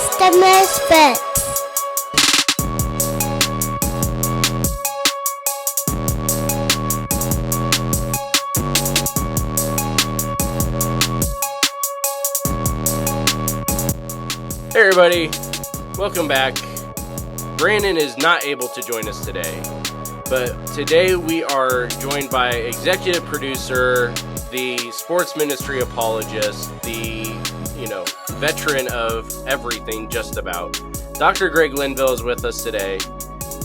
It's the Misfits. Hey everybody, welcome back. Brandon is not able to join us today, but today we are joined by executive producer, the sports ministry apologist, the, veteran of everything just about. Dr. Greg Linville is with us today,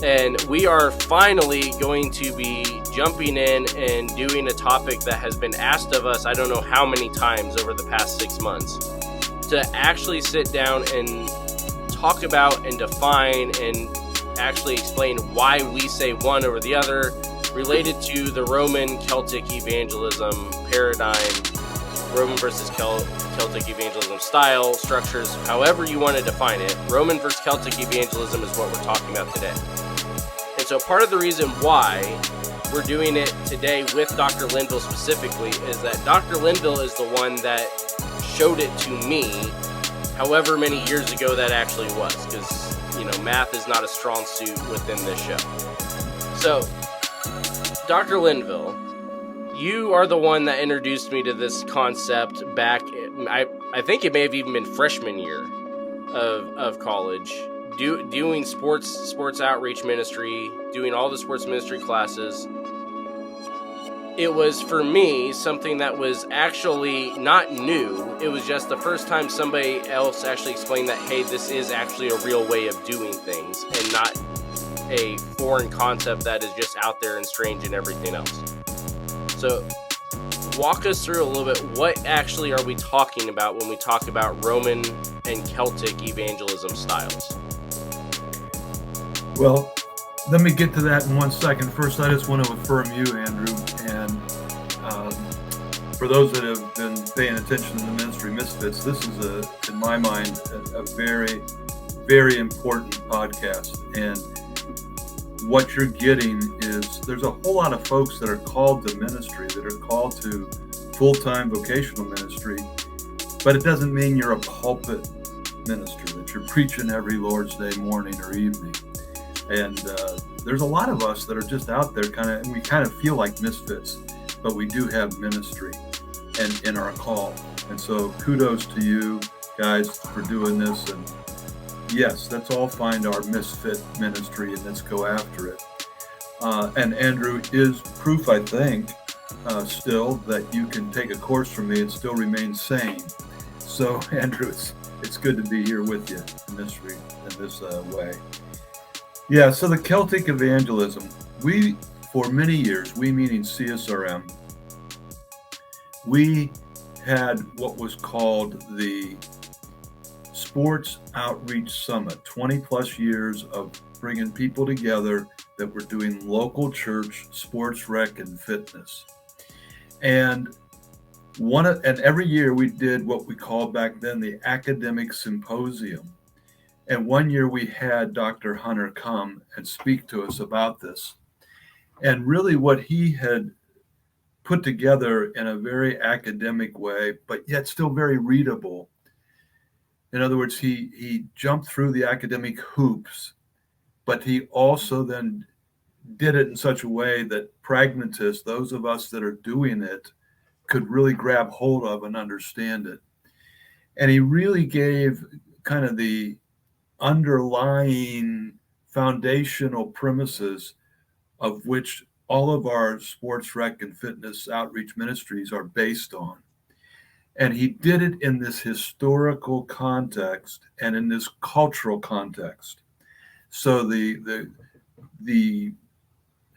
and we are finally going to be jumping in and doing a topic that has been asked of us I don't know how many times over the past 6 months, to actually sit down and talk about and define and actually explain why we say one over the other related to the Roman Celtic Evangelism Paradigm, Roman versus Celtic Evangelism style, structures, however you want to define it. Roman versus Celtic Evangelism is what we're talking about today. And so part of the reason why we're doing it today with Dr. Linville specifically is that Dr. Linville is the one that showed it to me however many years ago that actually was, because math is not a strong suit within this show. So Dr. Linville, you are the one that introduced me to this concept back, I think it may have even been freshman year of college, doing sports outreach ministry, doing all the sports ministry classes. It was, for me, something that was actually not new. It was just the first time somebody else actually explained that, hey, this is actually a real way of doing things and not a foreign concept that is just out there and strange and everything else. So walk us through a little bit, what actually are we talking about when we talk about Roman and Celtic evangelism styles? Well, let me get to that in 1 second. First, I just want to affirm you, Andrew, and for those that have been paying attention to the ministry Misfits, this is, in my mind, a very, very important podcast. And what you're getting is there's a whole lot of folks that are called to ministry, that are called to full-time vocational ministry, but it doesn't mean you're a pulpit minister, that you're preaching every Lord's Day morning or evening. And there's a lot of us that are just out there and we kind of feel like misfits, but we do have ministry and in our call. And so kudos to you guys for doing this. And yes, let's all find our misfit ministry and let's go after it. And Andrew is proof, I think, still that you can take a course from me and still remain sane. So Andrew, it's good to be here with you in this way. Yeah, so the Celtic evangelism, for many years, we meaning CSRM, we had what was called the Sports Outreach Summit, 20 plus years of bringing people together that were doing local church sports rec and fitness. And every year we did what we called back then the academic symposium. And one year we had Dr. Hunter come and speak to us about this. And really what he had put together in a very academic way, but yet still very readable. In other words, he jumped through the academic hoops, but he also then did it in such a way that pragmatists, those of us that are doing it, could really grab hold of and understand it. And he really gave kind of the underlying foundational premises of which all of our sports rec and fitness outreach ministries are based on. And he did it in this historical context and in this cultural context. So the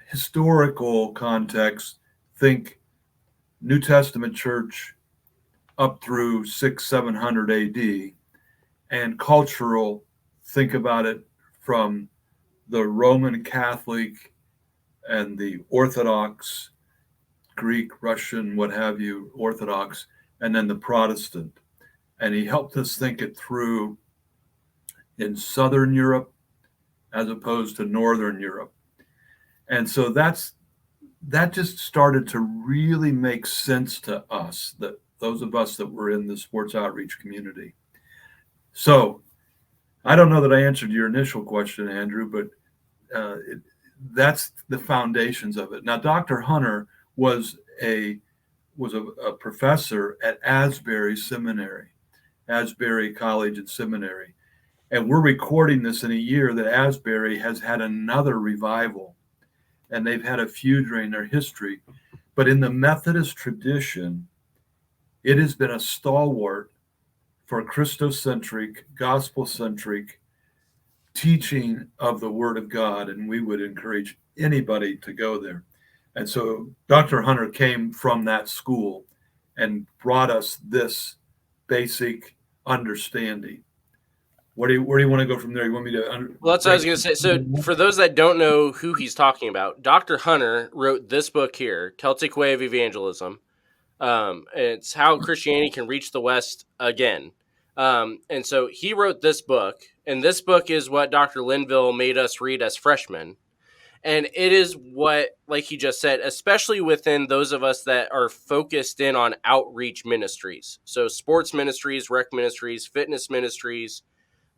historical context, think New Testament church up through 600-700 AD, and cultural, think about it from the Roman Catholic and the Orthodox, Greek, Russian, what have you, Orthodox, and then the Protestant. And he helped us think it through in Southern Europe as opposed to Northern Europe. And so that just started to really make sense to us, that those of us that were in the sports outreach community. So I don't know that I answered your initial question, Andrew, but that's the foundations of it. Now, Dr. Hunter was a professor at Asbury Seminary, Asbury College and Seminary. And we're recording this in a year that Asbury has had another revival, and they've had a few during their history. But in the Methodist tradition, it has been a stalwart for Christocentric, gospel-centric teaching of the Word of God, and we would encourage anybody to go there. And so Dr. Hunter came from that school and brought us this basic understanding. Where do you want to go from there? You want me to? Well, that's what I was going to say. So, for those that don't know who he's talking about, Dr. Hunter wrote this book here, Celtic Way of Evangelism. It's how Christianity can reach the West again. And so he wrote this book, and this book is what Dr. Linville made us read as freshmen. And it is what, like he just said, especially within those of us that are focused in on outreach ministries. So sports ministries, rec ministries, fitness ministries,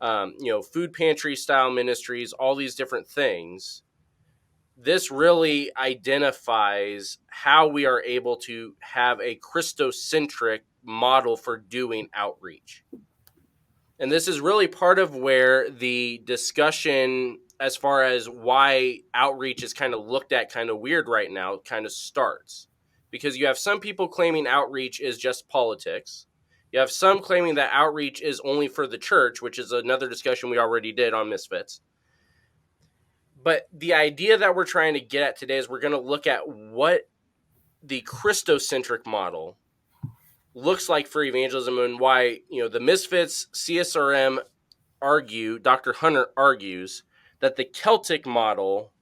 food pantry style ministries, all these different things. This really identifies how we are able to have a Christocentric model for doing outreach. And this is really part of where the discussion as far as why outreach is kind of looked at kind of weird right now kind of starts. Because you have some people claiming outreach is just politics. You have some claiming that outreach is only for the church, which is another discussion we already did on Misfits. But the idea that we're trying to get at today is we're going to look at what the Christocentric model looks like for evangelism and why, the Misfits, CSRM Dr. Hunter argues that the Celtic model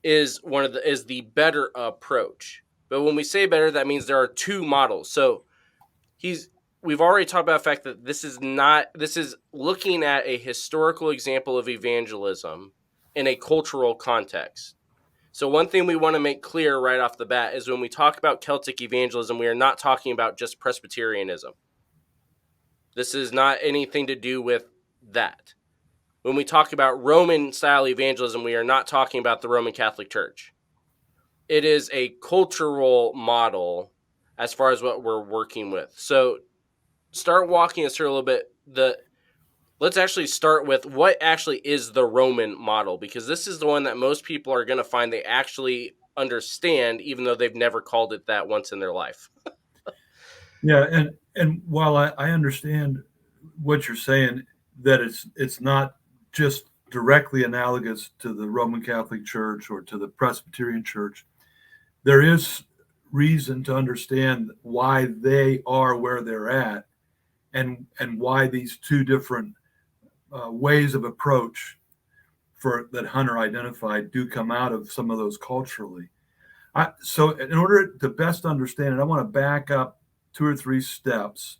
is the better approach. But when we say better, that means there are two models. So we've already talked about the fact that this is looking at a historical example of evangelism in a cultural context. So one thing we want to make clear right off the bat is when we talk about Celtic evangelism, we are not talking about just Presbyterianism. This is not anything to do with that. When we talk about Roman-style evangelism, we are not talking about the Roman Catholic Church. It is a cultural model as far as what we're working with. So start walking us through a little bit. Let's actually start with what actually is the Roman model, because this is the one that most people are going to find they actually understand, even though they've never called it that once in their life. Yeah, and while I understand what you're saying, that it's not just directly analogous to the Roman Catholic Church or to the Presbyterian Church, there is reason to understand why they are where they're at, and why these two different ways of approach that Hunter identified do come out of some of those culturally. So in order to best understand it, I want to back up 2 or 3 steps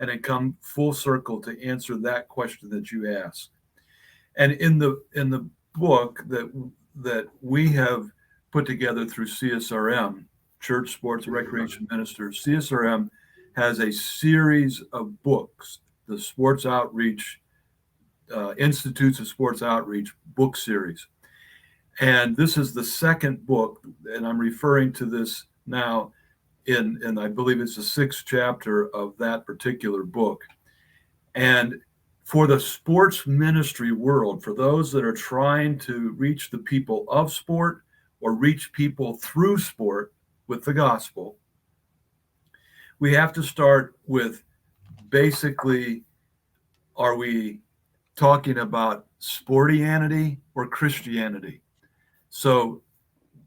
and then come full circle to answer that question that you asked. And in the book that we have put together through CSRM, Church Sports and Recreation Ministers, CSRM has a series of books, the Sports Outreach Institutes of Sports Outreach book series. And this is the second book, and I'm referring to this now in I believe it's the 6th chapter of that particular book. And for the sports ministry world, for those that are trying to reach the people of sport or reach people through sport with the gospel, we have to start with basically, are we talking about sportianity or Christianity? So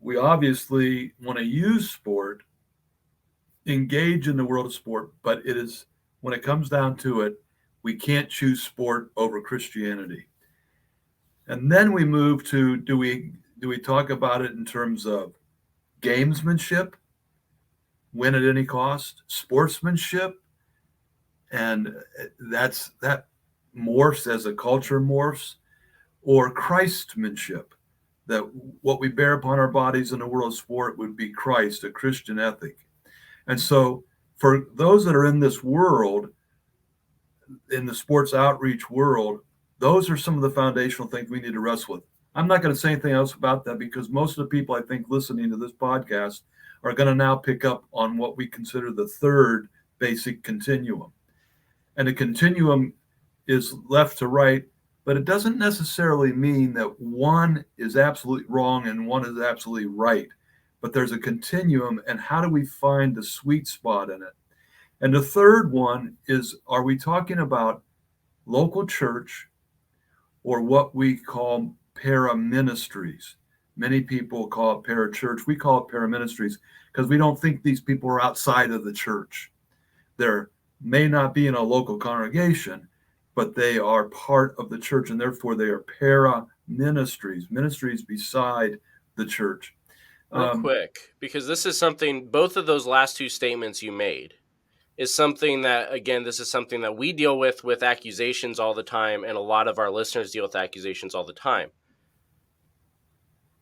we obviously want to use sport, engage in the world of sport, but it is, when it comes down to it, we can't choose sport over Christianity. And then we move to, do we talk about it in terms of gamesmanship, win at any cost, sportsmanship, and that morphs as a culture morphs, or Christmanship, that what we bear upon our bodies in the world of sport would be Christ, a Christian ethic. And so for those that are in this world, in the sports outreach world, Those are some of the foundational things we need to wrestle with. I'm not going to say anything else about that because most of the people I think listening to this podcast are going to now pick up on what we consider the third basic continuum. And the continuum is left to right, but it doesn't necessarily mean that one is absolutely wrong and one is absolutely right. But there's a continuum, and how do we find the sweet spot in it? And the third one is, are we talking about local church or what we call para-ministries? Many people call it para-church. We call it para-ministries because we don't think these people are outside of the church. They're may not be in a local congregation, but they are part of the church, and therefore they are para-ministries, ministries beside the church. Real quick, because this is something, both of those last two statements you made is something that, again, this is something that we deal with accusations all the time, and a lot of our listeners deal with accusations all the time.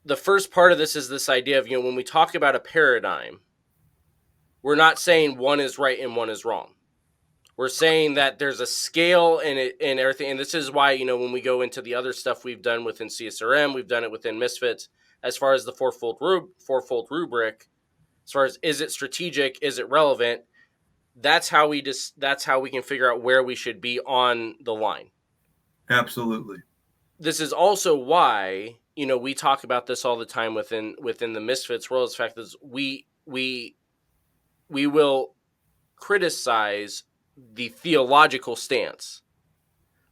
The first part of this is this idea of, when we talk about a paradigm, we're not saying one is right and one is wrong. We're saying that there's a scale in it and everything. And this is why, when we go into the other stuff we've done within CSRM, we've done it within Misfits, as far as the fourfold rubric, as far as, is it strategic? Is it relevant? That's how we can figure out where we should be on the line. Absolutely. This is also why, we talk about this all the time within the Misfits world. The fact is we will criticize the theological stance.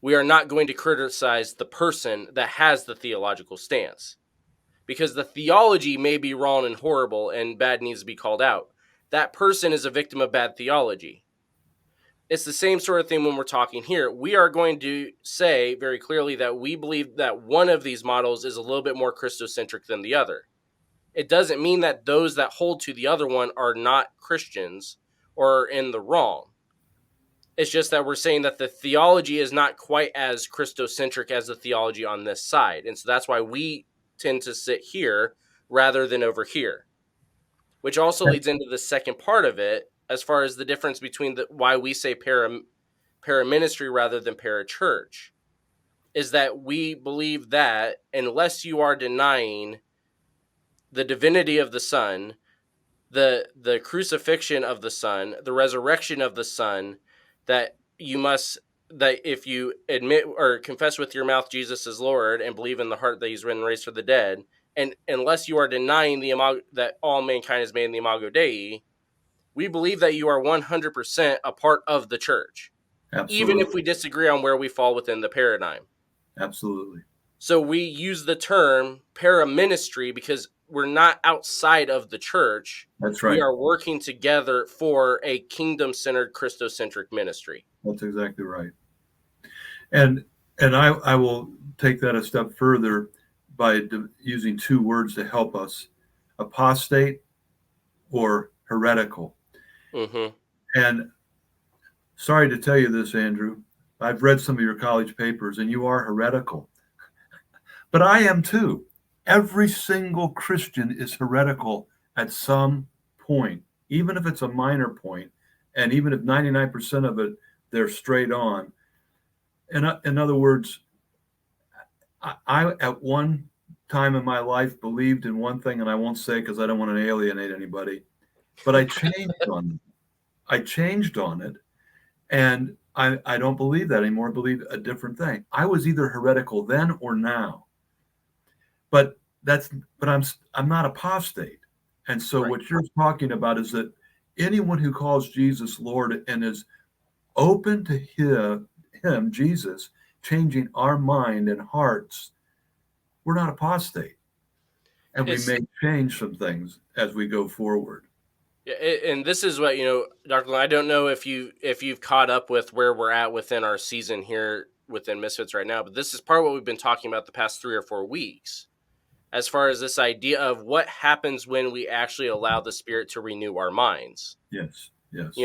We are not going to criticize the person that has the theological stance, because the theology may be wrong and horrible and bad needs to be called out. That person is a victim of bad theology. It's the same sort of thing when we're talking here. We are going to say very clearly that we believe that one of these models is a little bit more Christocentric than the other. It doesn't mean that those that hold to the other one are not Christians or in the wrong. It's just that we're saying that the theology is not quite as Christocentric as the theology on this side. And so that's why we tend to sit here rather than over here, which also leads into the second part of it, as far as the difference between why we say para-ministry rather than para-church, is that we believe that unless you are denying the divinity of the Son, the crucifixion of the Son, the resurrection of the Son, that if you admit or confess with your mouth Jesus is Lord and believe in the heart that he's been raised from the dead, and unless you are denying that all mankind is made in the imago Dei, we believe that you are 100% a part of the church. Absolutely. Even if we disagree on where we fall within the paradigm. Absolutely. So we use the term para-ministry because we're not outside of the church. That's right. We are working together for a kingdom-centered, Christocentric ministry. That's exactly right. And I will take that a step further by using two words to help us: apostate or heretical. Mm-hmm. And sorry to tell you this, Andrew, I've read some of your college papers, and you are heretical. But I am too. Every single Christian is heretical at some point, even if it's a minor point, and even if 99% of it, they're straight on. In other words, I at one time in my life believed in one thing, and I won't say because I don't want to alienate anybody, but I changed on it, and I don't believe that anymore. I believe a different thing. I was either heretical then or now. But I'm not apostate. And so right. What you're talking about is that anyone who calls Jesus Lord and is open to him, Jesus, changing our mind and hearts, we're not apostate. And we may change some things as we go forward. Yeah, and this is what, Dr. Lynn, I don't know if you've caught up with where we're at within our season here within Misfits right now, but this is part of what we've been talking about the past 3 or 4 weeks. As far as this idea of what happens when we actually allow the Spirit to renew our minds. Yes.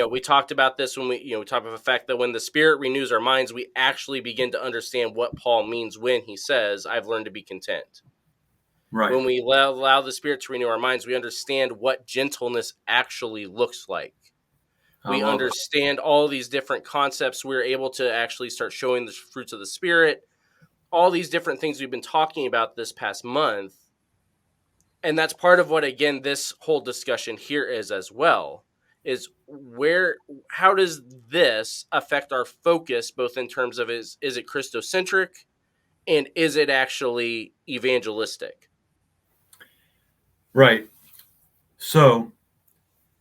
We talked about this when we talked about the fact that when the Spirit renews our minds, we actually begin to understand what Paul means when he says, I've learned to be content. Right. When we allow the Spirit to renew our minds, we understand what gentleness actually looks like. We understand all these different concepts. We're able to actually start showing the fruits of the Spirit. all these different things we've been talking about this past month. And that's part of what, again, this whole discussion here is as well, is how does this affect our focus, both in terms of is it Christocentric and is it actually evangelistic? Right. So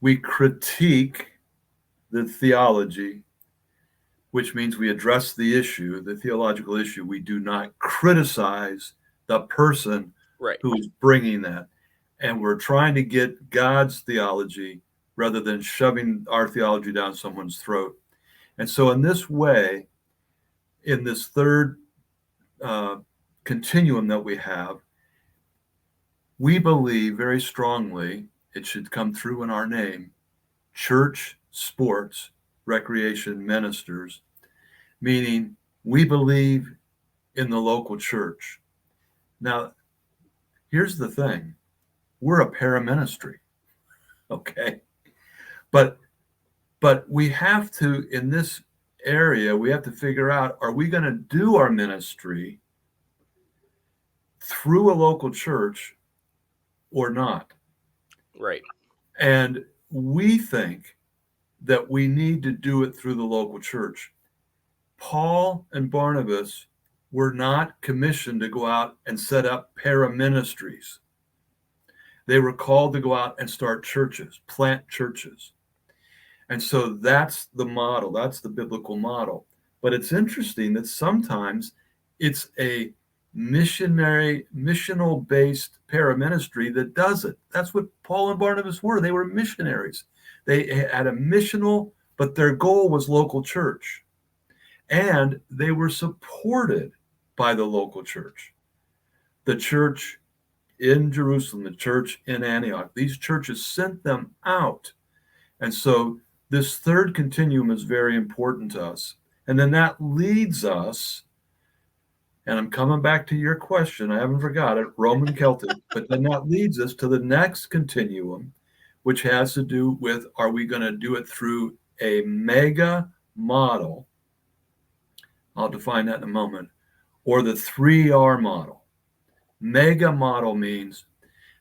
we critique the theology, which means we address the issue, the theological issue. We do not criticize the person Right. who's bringing that. And we're trying to get God's theology rather than shoving our theology down someone's throat. And so, in this way, in this third continuum that we have, we believe very strongly, it should come through in our name, church, sports, recreation ministers, meaning we believe in the local church. Now, here's the thing. We're a paraministry, okay? But we have to, in this area, we have to figure out, are we going to do our ministry through a local church or not? Right. And we think that we need to do it through the local church. Paul and Barnabas were not commissioned to go out and set up paraministries. They were called to go out and start churches, plant churches. And so that's the model. That's the biblical model. But it's interesting that sometimes it's a missional based paraministry that does it. That's what Paul and Barnabas were. They were missionaries. They had a missional, but their goal was local church. And they were supported by the local church. The church in Jerusalem, the church in Antioch, these churches sent them out. And so this third continuum is very important to us. And then that leads us, and I'm coming back to your question, I haven't forgot it, Roman Celtic, but then that leads us to the next continuum, which has to do with, are we going to do it through a mega model? I'll define that in a moment. Or the 3R model. Mega model means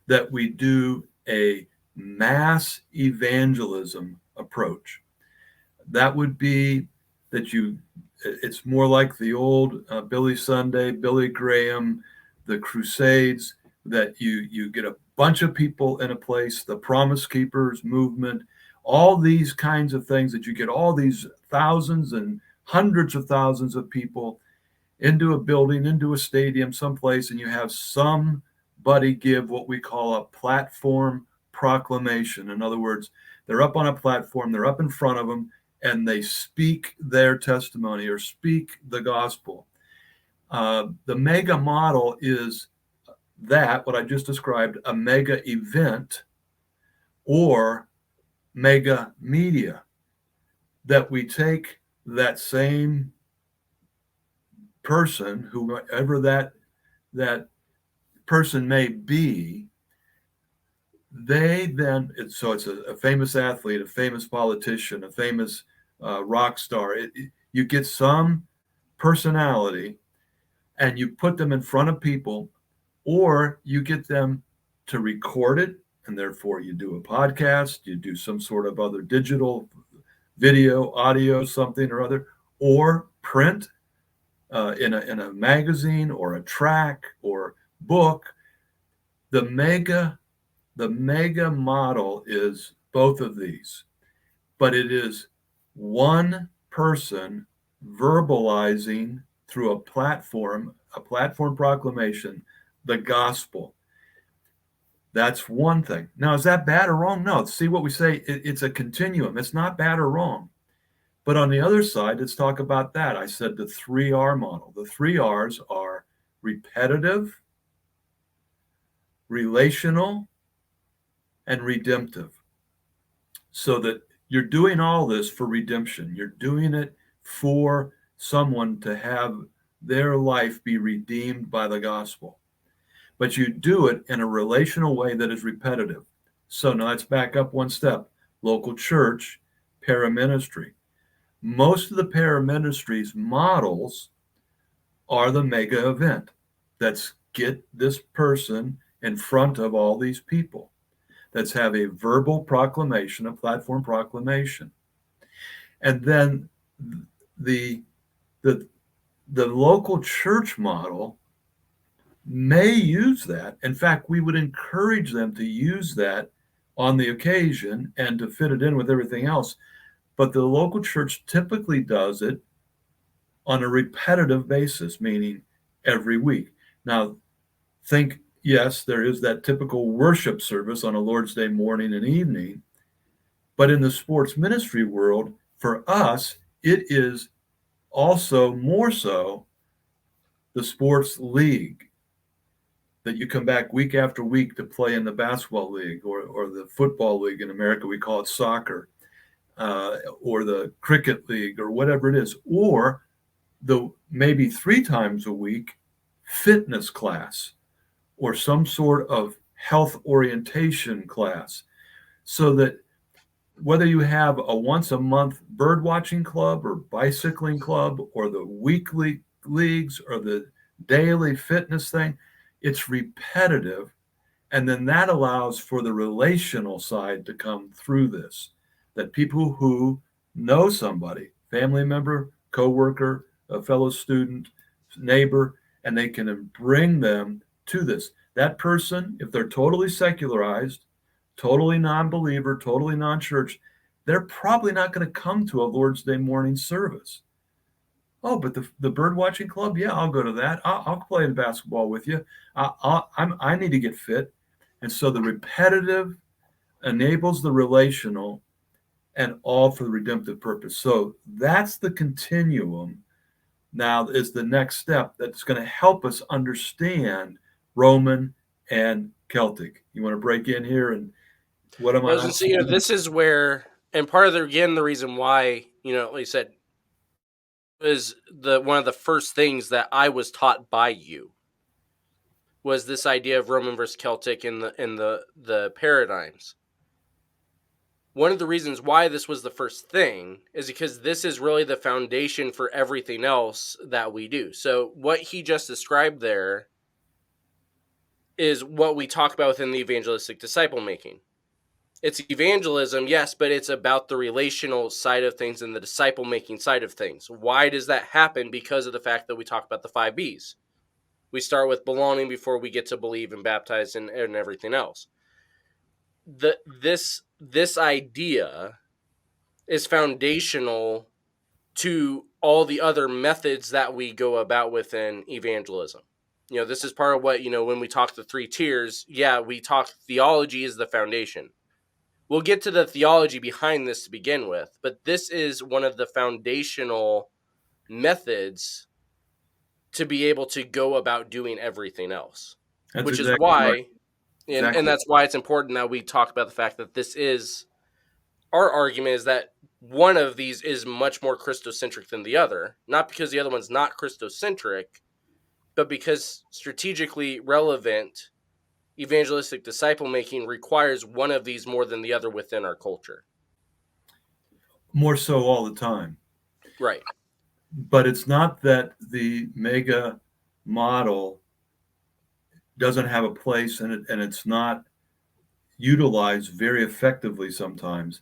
that we do a mass evangelism approach. That would be that it's more like the old Billy Sunday, Billy Graham, the Crusades, that you get a bunch of people in a place, the Promise Keepers movement, all these kinds of things, that you get all these thousands and hundreds of thousands of people into a building, into a stadium, someplace, and you have somebody give what we call a platform proclamation. In other words, they're up on a platform, they're up in front of them, and they speak their testimony or speak the gospel. The mega model is that, what I just described, a mega event or mega media, that we take that same person, whoever that person may be, they then, so it's a famous athlete, a famous politician, a famous rock star. You get some personality and you put them in front of people, or you get them to record it, and therefore you do a podcast, you do some sort of other digital video, audio, something or other, or print in a magazine or a track or book. The mega model is both of these, but it is one person verbalizing through a platform proclamation, the gospel. That's one thing. Now, is that bad or wrong? No. See what we say, it's a continuum. It's not bad or wrong. But on the other side, let's talk about that. I said the 3R model. The 3 R's are repetitive, relational, and redemptive. So that you're doing all this for redemption. You're doing it for someone to have their life be redeemed by the gospel. But you do it in a relational way that is repetitive. So now let's back up one step. Local church, paraministry. Most of the paraministries models are the mega event. That's get this person in front of all these people. That's have a verbal proclamation, a platform proclamation. And then the the the local church model may use that. In fact, we would encourage them to use that on the occasion and to fit it in with everything else. But the local church typically does it on a repetitive basis, meaning every week. Now, think, yes, there is that typical worship service on a Lord's Day morning and evening. But in the sports ministry world, for us, it is also more so the sports league that you come back week after week to play in the basketball league or the football league in America. We call it soccer, or the cricket league or whatever it is, or the maybe 3 times a week fitness class or some sort of health orientation class, so that whether you have a once a month bird watching club or bicycling club or the weekly leagues or the daily fitness thing, it's repetitive. And then that allows for the relational side to come through this, that people who know somebody, family member, coworker, a fellow student, neighbor, and they can bring them to this. That person, if they're totally secularized, totally non-believer, totally non-church, they're probably not going to come to a Lord's Day morning service. Oh, but the bird watching club, yeah, I'll go to that. I'll play basketball with you. I need to get fit. And so the repetitive enables the relational, and all for the redemptive purpose. So that's the continuum. Now is the next step that's going to help us understand Roman and Celtic. You want to break in here and what am I I was not going to say, this is where, and part of the reason why, like you said, was one of the first things that I was taught by you was this idea of Roman versus Celtic in the paradigms. One of the reasons why this was the first thing is because this is really the foundation for everything else that we do. So what he just described there is what we talk about within the evangelistic disciple making. It's evangelism, yes, but it's about the relational side of things and the disciple making side of things. Why does that happen? Because of the fact that we talk about the 5 B's. We start with belonging before we get to believe and baptize and everything else. This idea is foundational to all the other methods that we go about within evangelism. This is part of what, when we talk the 3 tiers, we talk theology is the foundation. We'll get to the theology behind this to begin with, but this is one of the foundational methods to be able to go about doing everything else. That's Which exactly is why, right. Exactly. and that's why it's important that we talk about the fact that this is, our argument is that one of these is much more Christocentric than the other, not because the other one's not Christocentric, but because strategically relevant evangelistic disciple making requires one of these more than the other within our culture. More so all the time. Right. But it's not that the mega model doesn't have a place and it's not utilized very effectively sometimes.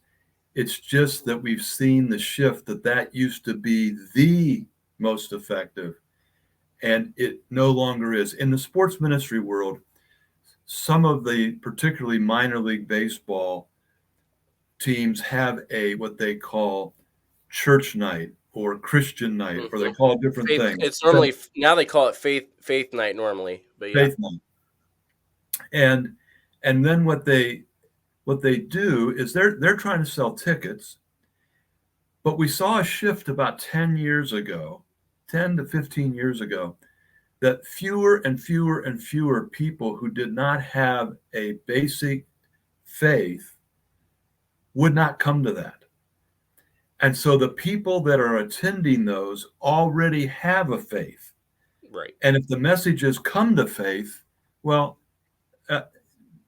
It's just that we've seen the shift that used to be the most effective, and it no longer is. In the sports ministry world, some of the particularly minor league baseball teams have what they call church night or Christian night, or they call it different faith, things. It's normally, now they call it faith night normally, but yeah. Faith night. And then what they do is they're trying to sell tickets. But we saw a shift about 10 years ago, 10 to 15 years ago, that fewer and fewer and fewer people who did not have a basic faith would not come to that. And so the people that are attending those already have a faith. Right. And if the message is come to faith, well,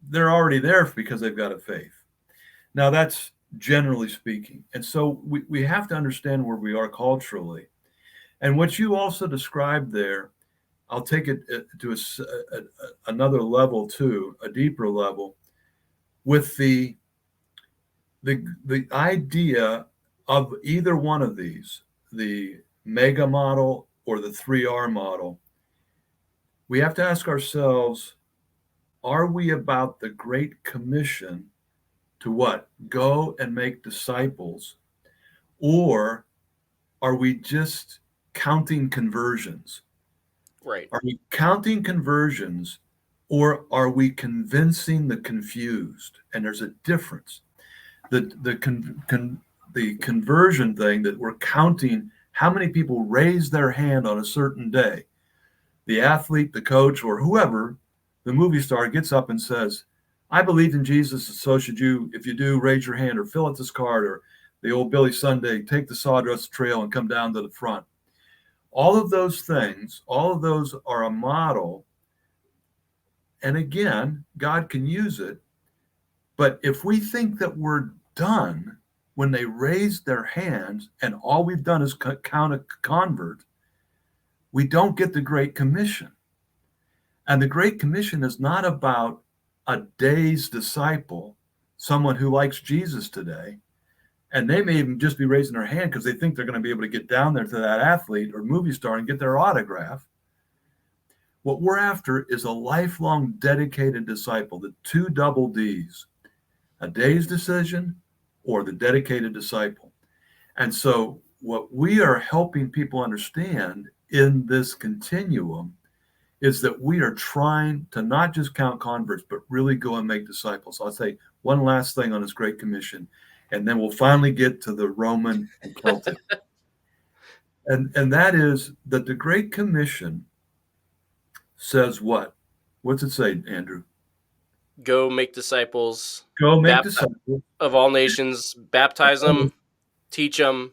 they're already there because they've got a faith. Now, that's generally speaking. And so we have to understand where we are culturally. And what you also described there, I'll take it to another level too, a deeper level, with the idea of either one of these, the mega model or the 3R model. We have to ask ourselves, are we about the Great Commission to what? Go and make disciples? Or are we just counting conversions? Right. Are we counting conversions, or are we convincing the confused? And there's a difference. The conversion thing, that we're counting how many people raise their hand on a certain day. The athlete, the coach, or whoever, the movie star, gets up and says, I believe in Jesus, so should you. If you do, raise your hand, or fill out this card, or the old Billy Sunday, take the sawdust trail and come down to the front. All of those things, all of those are a model. And again, God can use it. But if we think that we're done when they raise their hands and all we've done is count a convert, we don't get the Great Commission. And the Great Commission is not about a day's disciple, someone who likes Jesus today. And they may even just be raising their hand because they think they're going to be able to get down there to that athlete or movie star and get their autograph. What we're after is a lifelong dedicated disciple, the two double Ds, a day's decision or the dedicated disciple. And so what we are helping people understand in this continuum is that we are trying to not just count converts, but really go and make disciples. I'll say one last thing on this Great Commission, and then we'll finally get to the Roman and Celtic. and that is that the Great Commission says what? What's it say, Andrew? Go make disciples. Go make disciples of all nations, baptize them, teach them,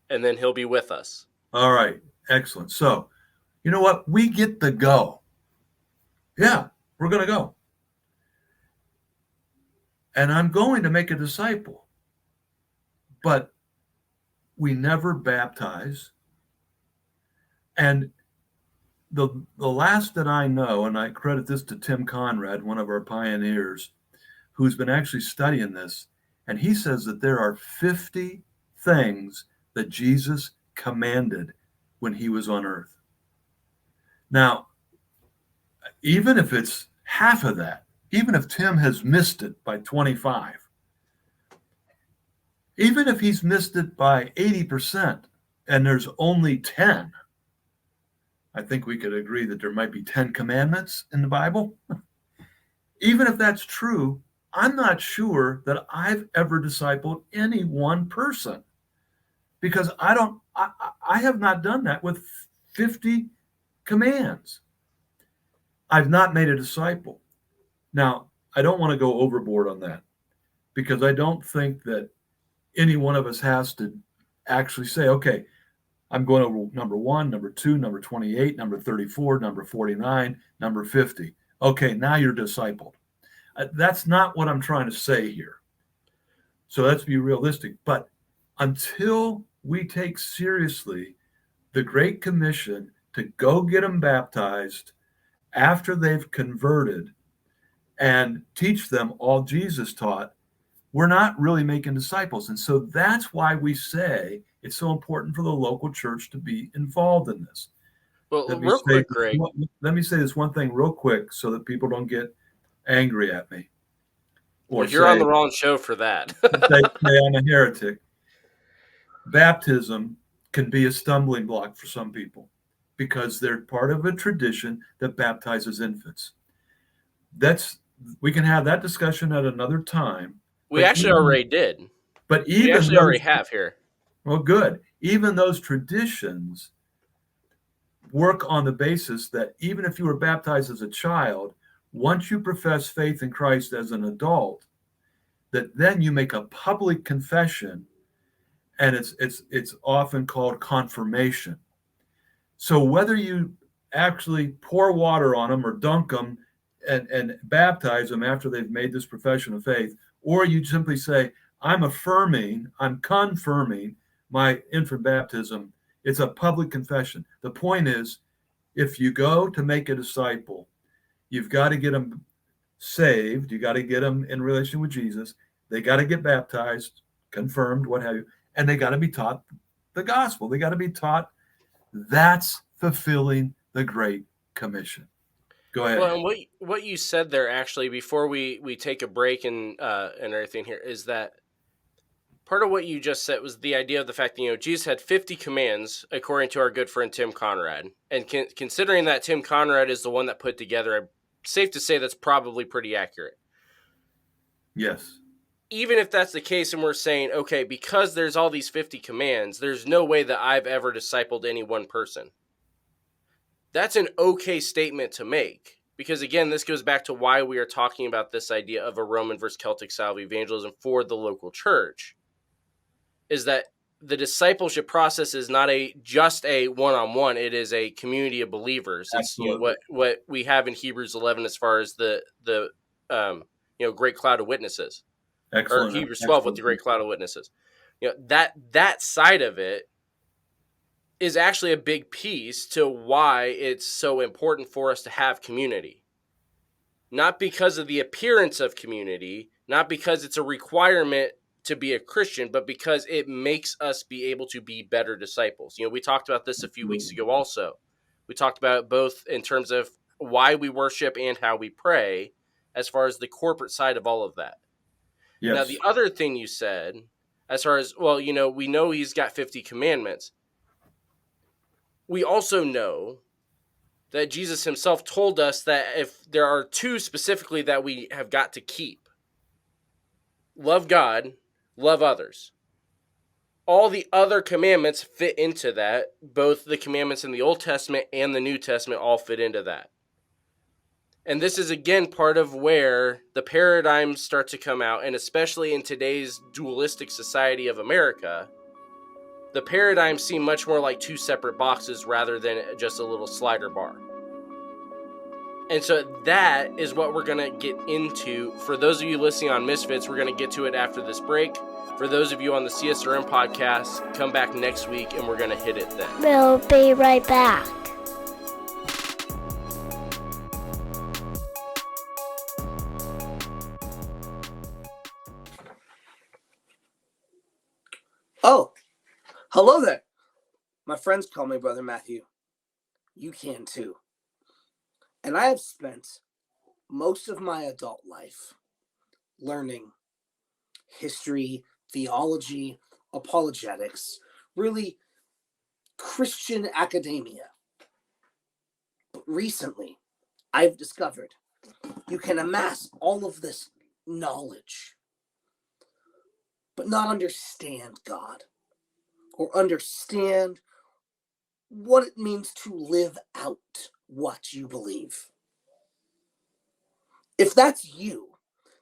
and then he'll be with us. All right. Excellent. So, you know what? We get the go. Yeah, we're going to go. And I'm going to make a disciple. But we never baptize. And the last that I know, and I credit this to Tim Conrad, one of our pioneers, who's been actually studying this, and he says that there are 50 things that Jesus commanded when he was on earth. Now, even if it's half of that, even if Tim has missed it by 25, even if he's missed it by 80% and there's only 10, I think we could agree that there might be 10 commandments in the Bible. Even if that's true, I'm not sure that I've ever discipled any one person, because I have not done that with 50 commands. I've not made a disciple. Now, I don't want to go overboard on that, because I don't think that any one of us has to actually say, okay, I'm going over number 1, number 2, number 28, number 34, number 49, number 50. Okay, now you're discipled. That's not what I'm trying to say here. So let's be realistic. But until we take seriously the Great Commission to go get them baptized after they've converted and teach them all Jesus taught, we're not really making disciples. And so that's why we say it's so important for the local church to be involved in this. Well, real quick, Greg. Let me say this one thing real quick so that people don't get angry at me. Or you're on the wrong show for that. say I'm a heretic. Baptism can be a stumbling block for some people because they're part of a tradition that baptizes infants. We can have that discussion at another time. We actually already did. But even we actually already have here. Well, good. Even those traditions work on the basis that even if you were baptized as a child, once you profess faith in Christ as an adult, that then you make a public confession, and it's often called confirmation. So whether you actually pour water on them or dunk them and baptize them after they've made this profession of faith, or you simply say, I'm confirming my infant baptism It's a public confession. The point is, if you go to make a disciple, you've got to get them saved. You got to get them in relation with Jesus. They got to get baptized, confirmed, what have you, and they got to be taught the gospel. They got to be taught. That's fulfilling the Great Commission. Go ahead. Well, and what you said there, actually, before we take a break and everything here, is that part of what you just said was the idea of the fact that, Jesus had 50 commands, according to our good friend Tim Conrad. And considering that Tim Conrad is the one that put together, safe to say that's probably pretty accurate. Yes. Even if that's the case and we're saying, okay, because there's all these 50 commands, there's no way that I've ever discipled any one person. That's an okay statement to make. Because again, this goes back to why we are talking about this idea of a Roman versus Celtic style of evangelism for the local church. Is that the discipleship process is not just a one-on-one, it is a community of believers. Absolutely. It's what we have in Hebrews 11 as far as the great cloud of witnesses. Excellent. Or Hebrews 12 with the great cloud of witnesses. That side of it is actually a big piece to why it's so important for us to have community. Not because of the appearance of community, not because it's a requirement to be a Christian, but because it makes us be able to be better disciples. We talked about this a few weeks ago also. We talked about it both in terms of why we worship and how we pray, as far as the corporate side of all of that. Yes. Now, the other thing you said, as far as, we know he's got 50 commandments. We also know that Jesus himself told us that if there are two specifically that we have got to keep, love God, love others. All the other commandments fit into that. Both the commandments in the Old Testament and the New Testament all fit into that. And this is, again, part of where the paradigms start to come out, and especially in today's dualistic society of America, the paradigms seem much more like two separate boxes rather than just a little slider bar. And so that is what we're going to get into. For those of you listening on Misfits, we're going to get to it after this break. For those of you on the CSRM podcast, come back next week and we're going to hit it then. We'll be right back. Oh, hello there. My friends call me Brother Matthew. You can too. And I have spent most of my adult life learning history, theology, apologetics, really Christian academia. But recently, I've discovered you can amass all of this knowledge, but not understand God or understand what it means to live out what you believe. If that's you,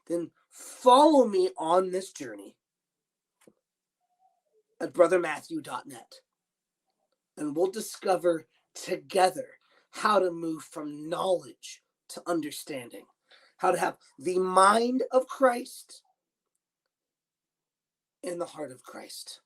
then follow me on this journey at brothermatthew.net, and we'll discover together how to move from knowledge to understanding, how to have the mind of Christ in the heart of Christ.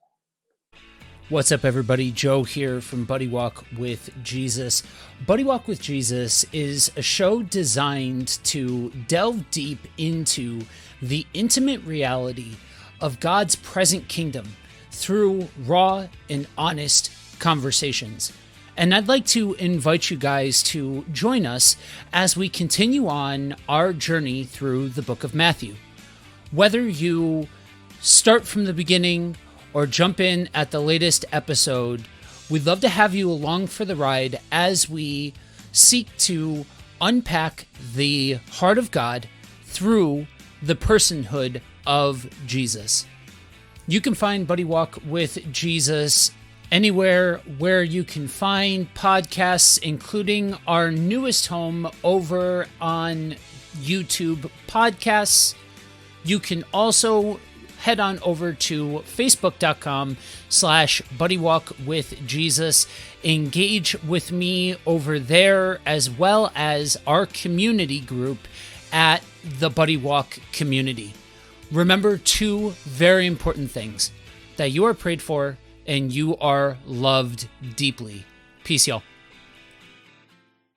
What's up, everybody? Joe here from Buddy Walk with Jesus. Buddy Walk with Jesus is a show designed to delve deep into the intimate reality of God's present kingdom through raw and honest conversations. And I'd like to invite you guys to join us as we continue on our journey through the book of Matthew. Whether you start from the beginning or jump in at the latest episode, we'd love to have you along for the ride as we seek to unpack the heart of God through the personhood of Jesus. You can find Buddy Walk with Jesus anywhere where you can find podcasts, including our newest home over on YouTube Podcasts. You can also head on over to facebook.com/buddywalkwithjesus. Engage with me over there, as well as our community group at the Buddy Walk community. Remember two very important things: that you are prayed for and you are loved deeply. Peace, y'all.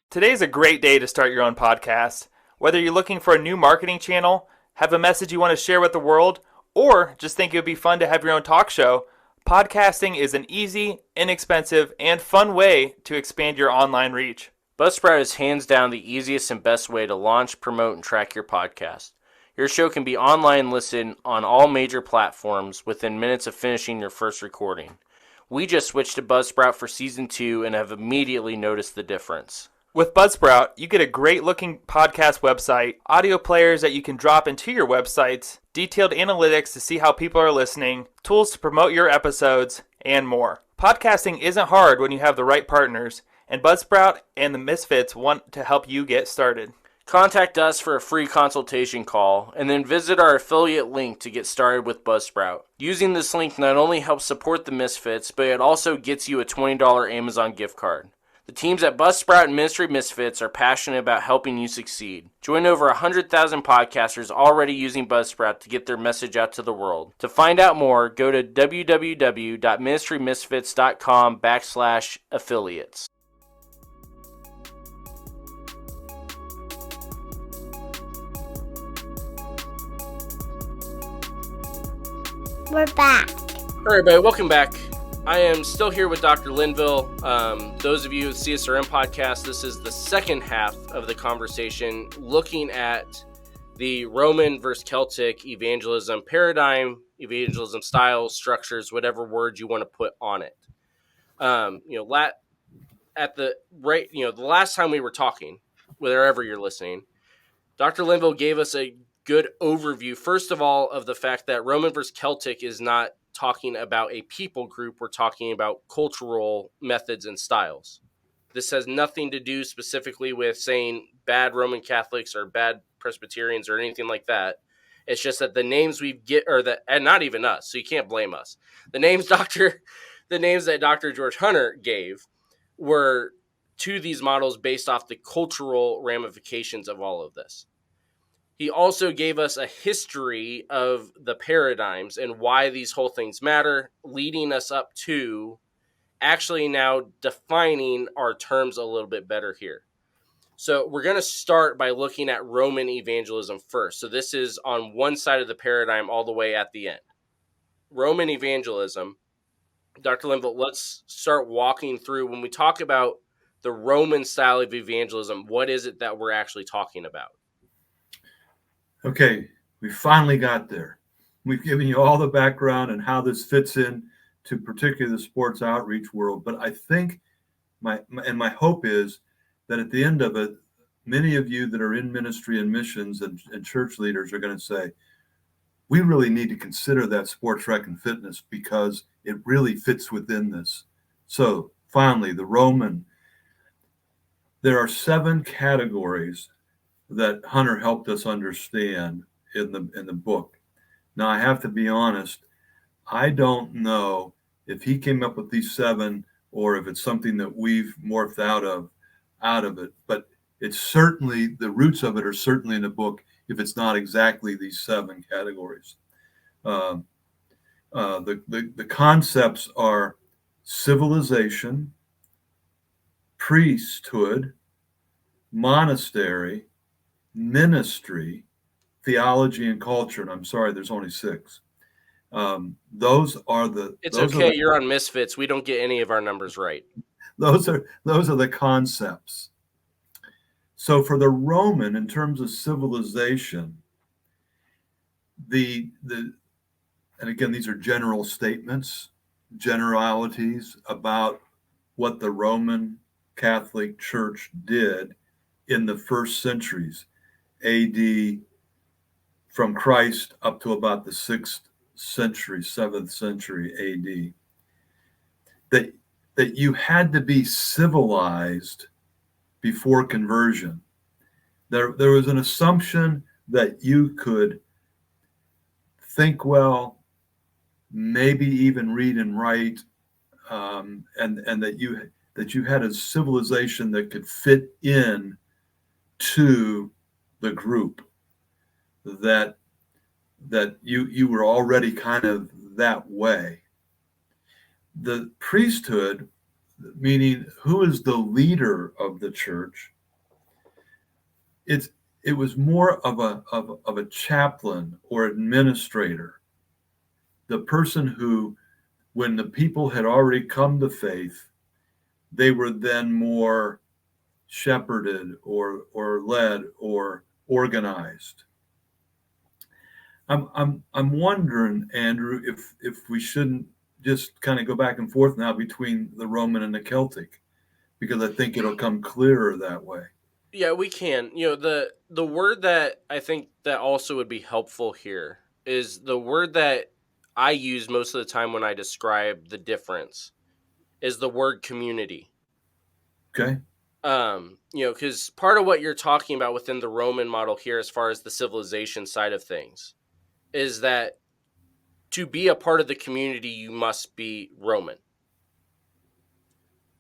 Today's a great day to start your own podcast. Whether you're looking for a new marketing channel, have a message you want to share with the world, or just think it would be fun to have your own talk show, podcasting is an easy, inexpensive, and fun way to expand your online reach. Buzzsprout is hands down the easiest and best way to launch, promote, and track your podcast. Your show can be online listened on all major platforms within minutes of finishing your first recording. We just switched to Buzzsprout for Season 2 and have immediately noticed the difference. With Buzzsprout, you get a great-looking podcast website, audio players that you can drop into your websites, detailed analytics to see how people are listening, tools to promote your episodes, and more. Podcasting isn't hard when you have the right partners, and Buzzsprout and the Misfits want to help you get started. Contact us for a free consultation call, and then visit our affiliate link to get started with Buzzsprout. Using this link not only helps support the Misfits, but it also gets you a $20 Amazon gift card. The teams at Buzzsprout and Ministry Misfits are passionate about helping you succeed. Join over 100,000 podcasters already using Buzzsprout to get their message out to the world. To find out more, go to www.ministrymisfits.com/affiliates. We're back. All right, everybody, welcome back. I am still here with Dr. Linville. Those of you who CSRM podcast, this is the second half of the conversation looking at the Roman versus Celtic evangelism paradigm, evangelism styles, structures, whatever word you want to put on it. The last time we were talking, wherever you're listening, Dr. Linville gave us a good overview, first of all, of the fact that Roman versus Celtic is not talking about a people group. We're talking about cultural methods and styles. This has nothing to do specifically with saying bad Roman Catholics or bad Presbyterians or anything like that. It's just that the names we get, and not even us, so you can't blame us. The names that Dr. George Hunter gave were to these models based off the cultural ramifications of all of this. He also gave us a history of the paradigms and why these whole things matter, leading us up to actually now defining our terms a little bit better here. So we're going to start by looking at Roman evangelism first. So this is on one side of the paradigm all the way at the end. Roman evangelism. Dr. Linville, let's start walking through when we talk about the Roman style of evangelism, what is it that we're actually talking about? Okay, we finally got there. We've given you all the background and how this fits in to particularly the sports outreach world. But I think my hope is that at the end of it, many of you that are in ministry and missions and church leaders are going to say, we really need to consider that sports rec and fitness because it really fits within this. So finally, the Roman, there are 7 categories that Hunter helped us understand in the book. Now, I have to be honest, I don't know if he came up with these 7 or if it's something that we've morphed out of it, but it's certainly, the roots of it are certainly in the book, if it's not exactly these 7 categories. The concepts are civilization, priesthood, monastery, ministry, theology, and culture. And I'm sorry, there's only 6. Those are the. It's okay. You're on Misfits. We don't get any of our numbers right. Those are the concepts. So for the Roman, in terms of civilization, and again, these are general statements, generalities about what the Roman Catholic Church did in the first centuries, AD, from Christ up to about the 6th century, 7th century AD, that you had to be civilized before conversion. There was an assumption that you could think well, maybe even read and write, and that you had a civilization that could fit in to the group, that you were already kind of that way. the priesthood, meaning who is the leader of the church, it was more of a chaplain or administrator, the person who, when the people had already come to faith, they were then more shepherded or led or organized. I'm wondering, Andrew, if we shouldn't just kind of go back and forth now between the Roman and the Celtic, because I think it'll come clearer that way. Yeah, we can. The word that I think that also would be helpful here is the word that I use most of the time when I describe the difference is the word community. Okay. Because part of what you're talking about within the Roman model here, as far as the civilization side of things, is that to be a part of the community, you must be Roman.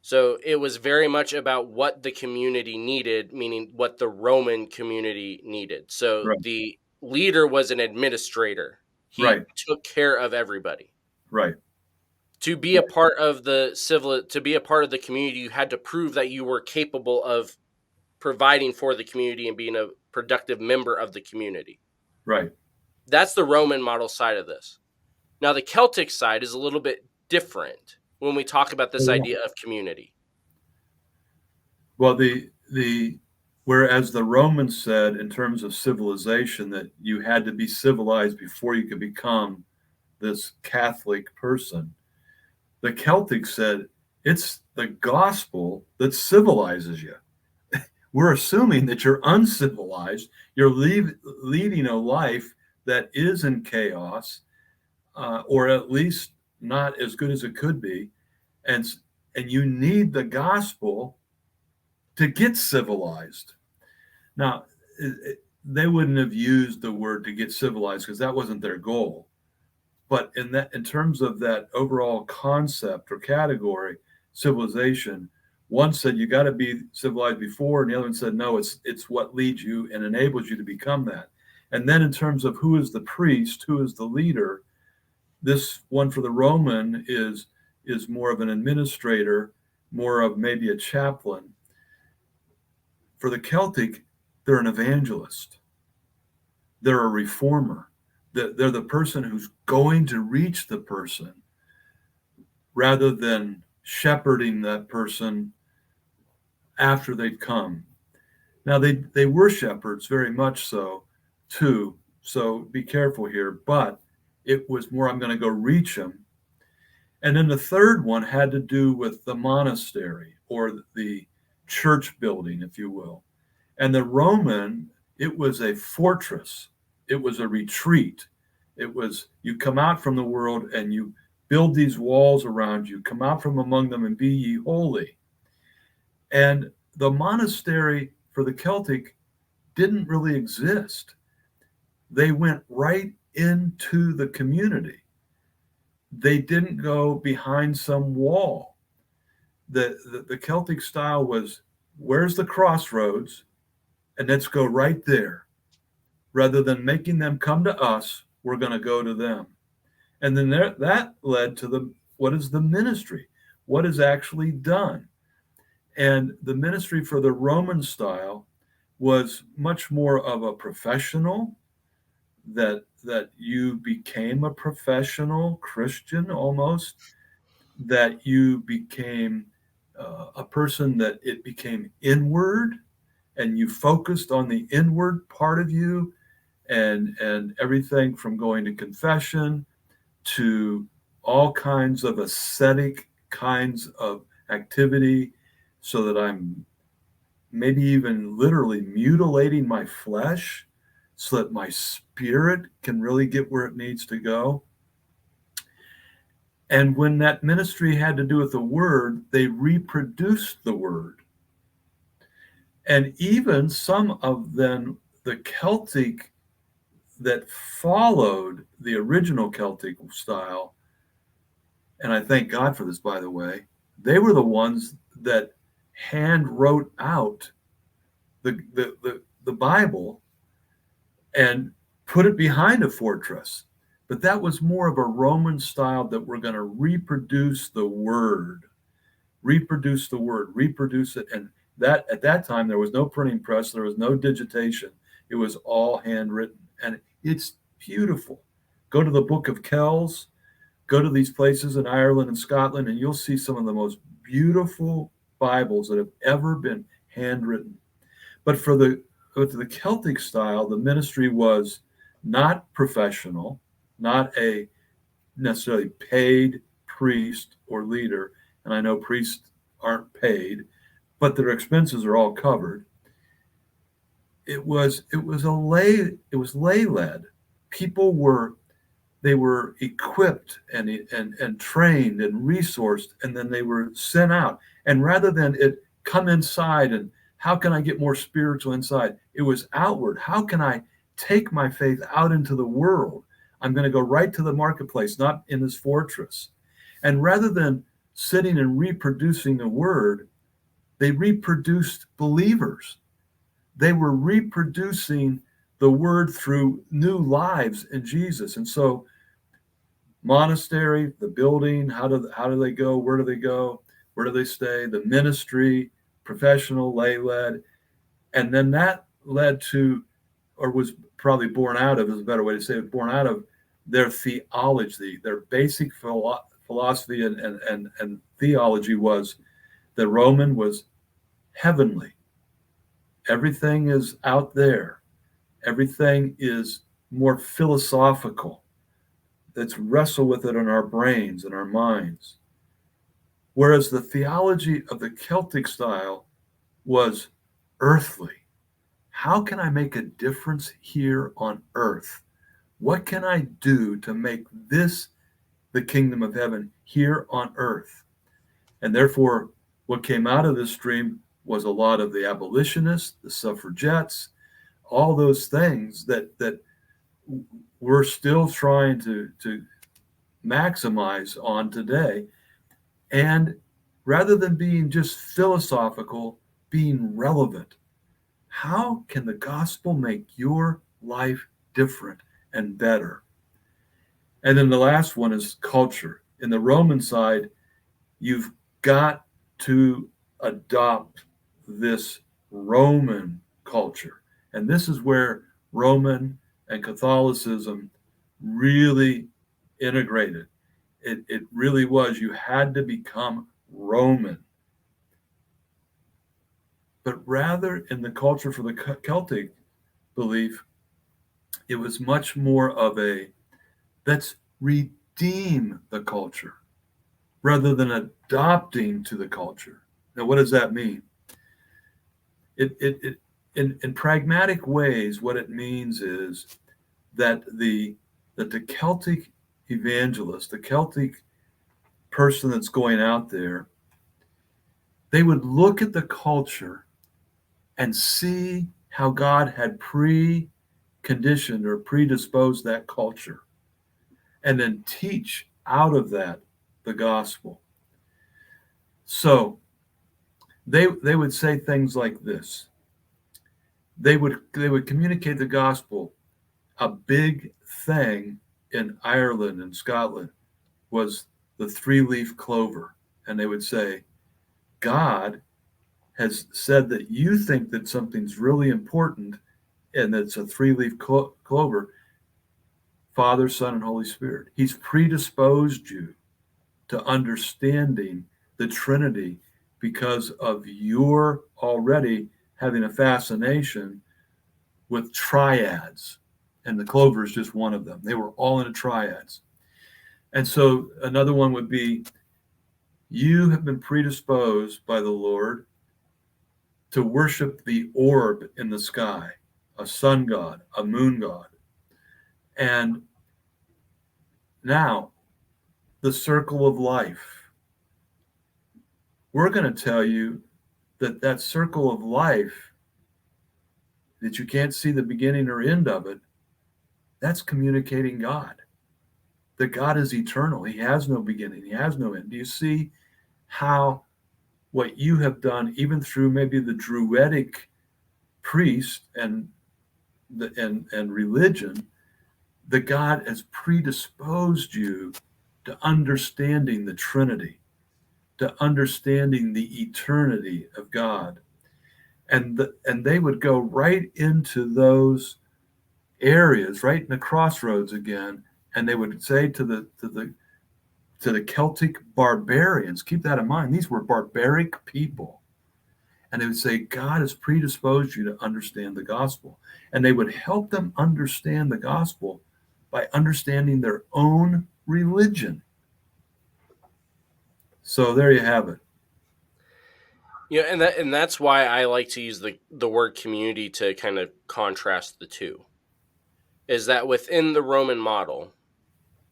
So it was very much about what the community needed, meaning what the Roman community needed. So Right. the leader was an administrator. He Right. took care of everybody. Right. To be a part of to be a part of the community, you had to prove that you were capable of providing for the community and being a productive member of the community. Right. That's the Roman model side of this. Now, the Celtic side is a little bit different when we talk about this idea of community. Well, whereas the Romans said in terms of civilization that you had to be civilized before you could become this Catholic person, the Celtic said it's the gospel that civilizes you. We're assuming that you're uncivilized, you're leading a life that is in chaos, or at least not as good as it could be, and you need the gospel to get civilized. Now, they wouldn't have used the word to get civilized because that wasn't their goal. But in terms of that overall concept or category, civilization, one said you got to be civilized before, and the other one said no, it's what leads you and enables you to become that. And then in terms of who is the priest, who is the leader, this one for the Roman is more of an administrator, more of maybe a chaplain. For the Celtic, they're an evangelist. They're a reformer. They're the person who's going to reach the person rather than shepherding that person after they've come. Now, they were shepherds, very much so, too. So be careful here. But it was more, I'm going to go reach them. And then the third one had to do with the monastery or the church building, if you will. And the Roman, it was a fortress. It was a retreat. It was, you come out from the world and you build these walls around you, come out from among them and be ye holy. And the monastery for the Celtic didn't really exist. They went right into the community. They didn't go behind some wall. The Celtic style was, where's the crossroads? And let's go right there. Rather than making them come to us, we're going to go to them. And then that led to what is the ministry? What is actually done? And the ministry for the Roman style was much more of a professional, that you became a professional Christian almost, that you became a person that it became inward, and you focused on the inward part of you, and everything from going to confession to all kinds of ascetic kinds of activity, so that I'm maybe even literally mutilating my flesh so that my spirit can really get where it needs to go. And when that ministry had to do with the word, they reproduced the word. And even some of them, the Celtic that followed the original Celtic style, and I thank God for this, by the way, they were the ones that hand wrote out the Bible and put it behind a fortress, But that was more of a Roman style that we're going to reproduce the word, reproduce it. And that at that time, there was no printing press, there was no digitation. It was all handwritten. And it's beautiful. Go to the Book of Kells, go to these places in Ireland and Scotland, and you'll see some of the most beautiful Bibles that have ever been handwritten. But for the Celtic style, the ministry was not professional, not a necessarily paid priest or leader. And I know priests aren't paid, but their expenses are all covered. It was lay led. People were equipped and trained and resourced, and then they were sent out. And rather than it come inside and how can I get more spiritual inside, it was outward. How can I take my faith out into the world? I'm going to go right to the marketplace, not in this fortress. And rather than sitting and reproducing the word, they reproduced believers. They were reproducing the word through new lives in Jesus. And so monastery, the building, how do they go? Where do they go? Where do they stay? The ministry, professional, lay-led. And then that led to, or was probably born out of, is a better way to say it, born out of their theology. Their basic philosophy and theology was that Roman was heavenly. Everything is out there. Everything is more philosophical. Let's wrestle with it in our brains and our minds. Whereas the theology of the Celtic style was earthly. How can I make a difference here on earth? What can I do to make this the kingdom of heaven here on earth? And therefore, what came out of this stream was a lot of the abolitionists, the suffragettes, all those things that we're still trying to maximize on today. And rather than being just philosophical, being relevant. How can the gospel make your life different and better? And then the last one is culture. In the Roman side, you've got to adopt this Roman culture. And this is where Roman and Catholicism really integrated. It really was. You had to become Roman. But rather in the culture for the Celtic belief, it was much more of a let's redeem the culture rather than adopting to the culture. Now, what does that mean? In pragmatic ways, what it means is that the Celtic evangelist, the Celtic person that's going out there, they would look at the culture and see how God had preconditioned or predisposed that culture, and then teach out of that the gospel. So they would say things like this. They would communicate the gospel. A big thing in Ireland and Scotland was the three-leaf clover. And they would say, God has said that you think that something's really important and it's a three-leaf clover. Father, Son, and Holy Spirit. He's predisposed you to understanding the Trinity because of your already having a fascination with triads. And the clover is just one of them. They were all in a triads. And so another one would be, you have been predisposed by the Lord to worship the orb in the sky, a sun god, a moon god. And now, the circle of life. We're going to tell you that circle of life, that you can't see the beginning or end of it, that's communicating God. That God is eternal. He has no beginning. He has no end. Do you see how what you have done, even through maybe the Druidic priest and religion, that God has predisposed you to understanding the Trinity, to understanding the eternity of God. And they would go right into those areas, right in the crossroads again, and they would say to the Celtic barbarians, keep that in mind, these were barbaric people. And they would say, God has predisposed you to understand the gospel. And they would help them understand the gospel by understanding their own religion. So there you have it. Yeah, and that's why I like to use the word community to kind of contrast the two. Is that within the Roman model,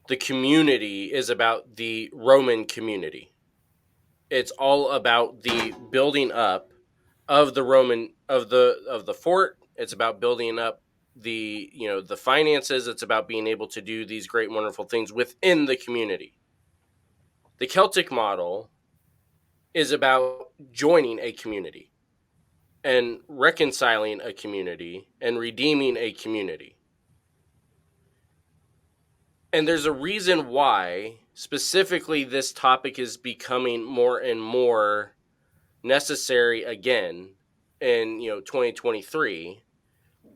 the community is about the Roman community. It's all about the building up of the Roman of the fort. It's about building up the finances. It's about being able to do these great wonderful things within the community. The Celtic model is about joining a community and reconciling a community and redeeming a community. And there's a reason why specifically this topic is becoming more and more necessary again in 2023,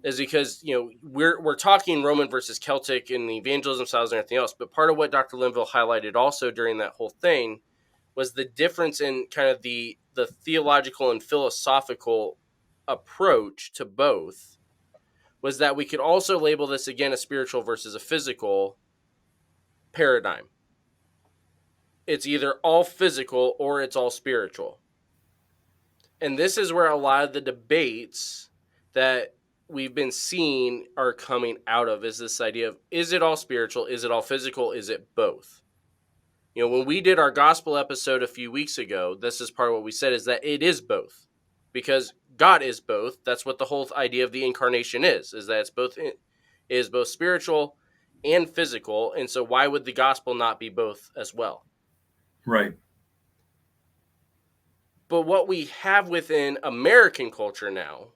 is because we're talking Roman versus Celtic and the evangelism styles and everything else. But part of what Dr. Linville highlighted also during that whole thing was the difference in kind of the theological and philosophical approach to both, was that we could also label this again a spiritual versus a physical paradigm. It's either all physical or it's all spiritual. And this is where a lot of the debates that we've been seeing are coming out of, is this idea of, is it all spiritual? Is it all physical? Is it both? When we did our gospel episode a few weeks ago, this is part of what we said, is that it is both, because God is both. That's what the whole idea of the incarnation is that it is both spiritual and physical. And so why would the gospel not be both as well? Right. But what we have within American culture now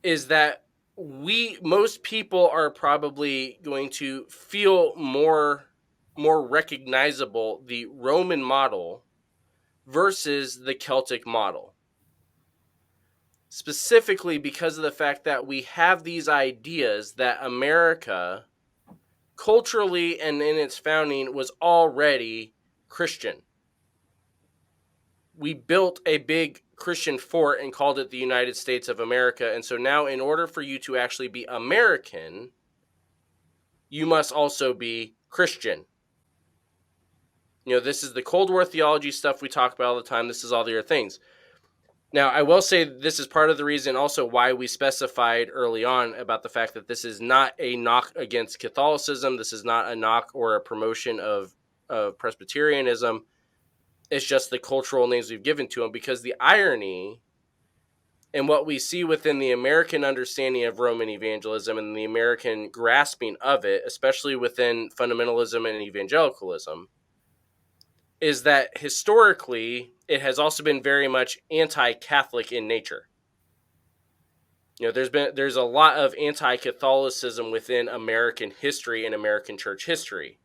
is that most people are probably going to feel more recognizable the Roman model versus the Celtic model. Specifically because of the fact that we have these ideas that America, culturally and in its founding, was already Christian. We built a big Christian fort and called it the United States of America. And so now, in order for you to actually be American, you must also be Christian. This is the Cold War theology stuff we talk about all the time. This is all the other things. Now, I will say this is part of the reason also why we specified early on about the fact that this is not a knock against Catholicism. This is not a knock or a promotion of Presbyterianism. It's just the cultural names we've given to them, because the irony and what we see within the American understanding of Roman evangelism and the American grasping of it, especially within fundamentalism and evangelicalism, is that historically it has also been very much anti-Catholic in nature. There's a lot of anti-Catholicism within American history and American church history.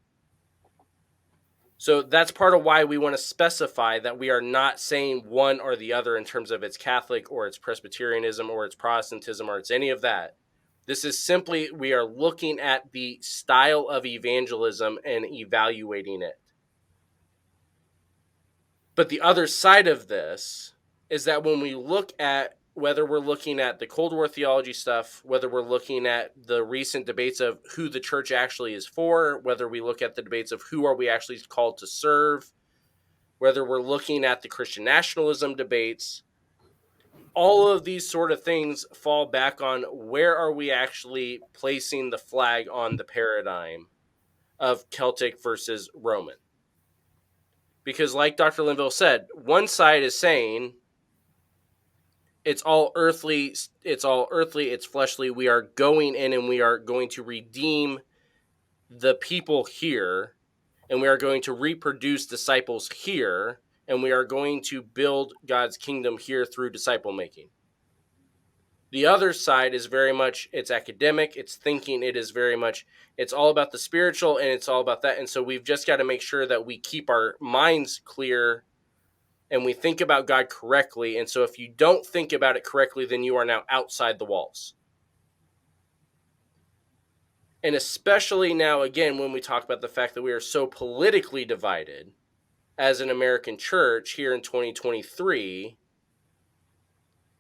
So that's part of why we want to specify that we are not saying one or the other in terms of its Catholic or its Presbyterianism or its Protestantism or it's any of that. This is simply, we are looking at the style of evangelism and evaluating it. But the other side of this is that when we look at, whether we're looking at the Cold War theology stuff, whether we're looking at the recent debates of who the church actually is for, whether we look at the debates of who are we actually called to serve, whether we're looking at the Christian nationalism debates, all of these sort of things fall back on where are we actually placing the flag on the paradigm of Celtic versus Roman. Because like Dr. Linville said, one side is saying it's all earthly, it's fleshly. We are going in and we are going to redeem the people here, and we are going to reproduce disciples here, and we are going to build God's kingdom here through disciple making. The other side is very much, it's academic, it's thinking, it is very much, it's all about the spiritual, and it's all about that. And so we've just got to make sure that we keep our minds clear and we think about God correctly. And so if you don't think about it correctly, then you are now outside the walls. And especially now, again, when we talk about the fact that we are so politically divided as an American church here in 2023,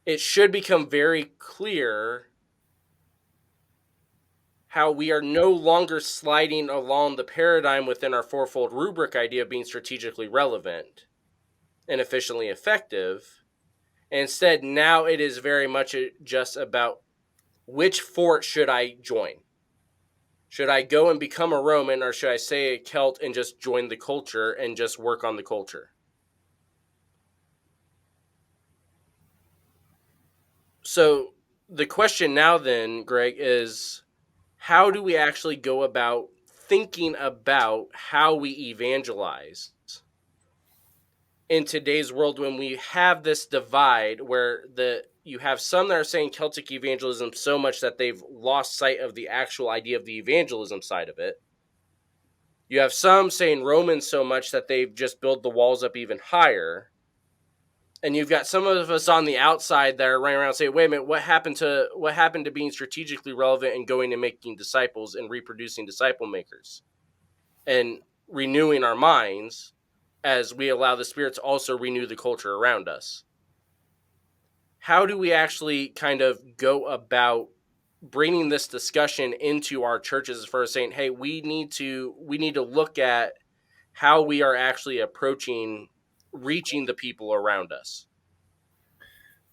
it should become very clear how we are no longer sliding along the paradigm within our fourfold rubric idea of being strategically relevant and efficiently effective. And instead, now it is very much just about which fort should I join? Should I go and become a Roman, or should I stay a Celt and just join the culture and just work on the culture? So the question now then, Greg, is how do we actually go about thinking about how we evangelize in today's world when we have this divide where you have some that are saying Celtic evangelism so much that they've lost sight of the actual idea of the evangelism side of it. You have some saying Roman so much that they've just built the walls up even higher. And you've got some of us on the outside that are running around saying, wait a minute, what happened to being strategically relevant and going and making disciples and reproducing disciple makers and renewing our minds as we allow the Spirit to also renew the culture around us? How do we actually kind of go about bringing this discussion into our churches as far as saying, hey, we need to look at how we are actually approaching reaching the people around us?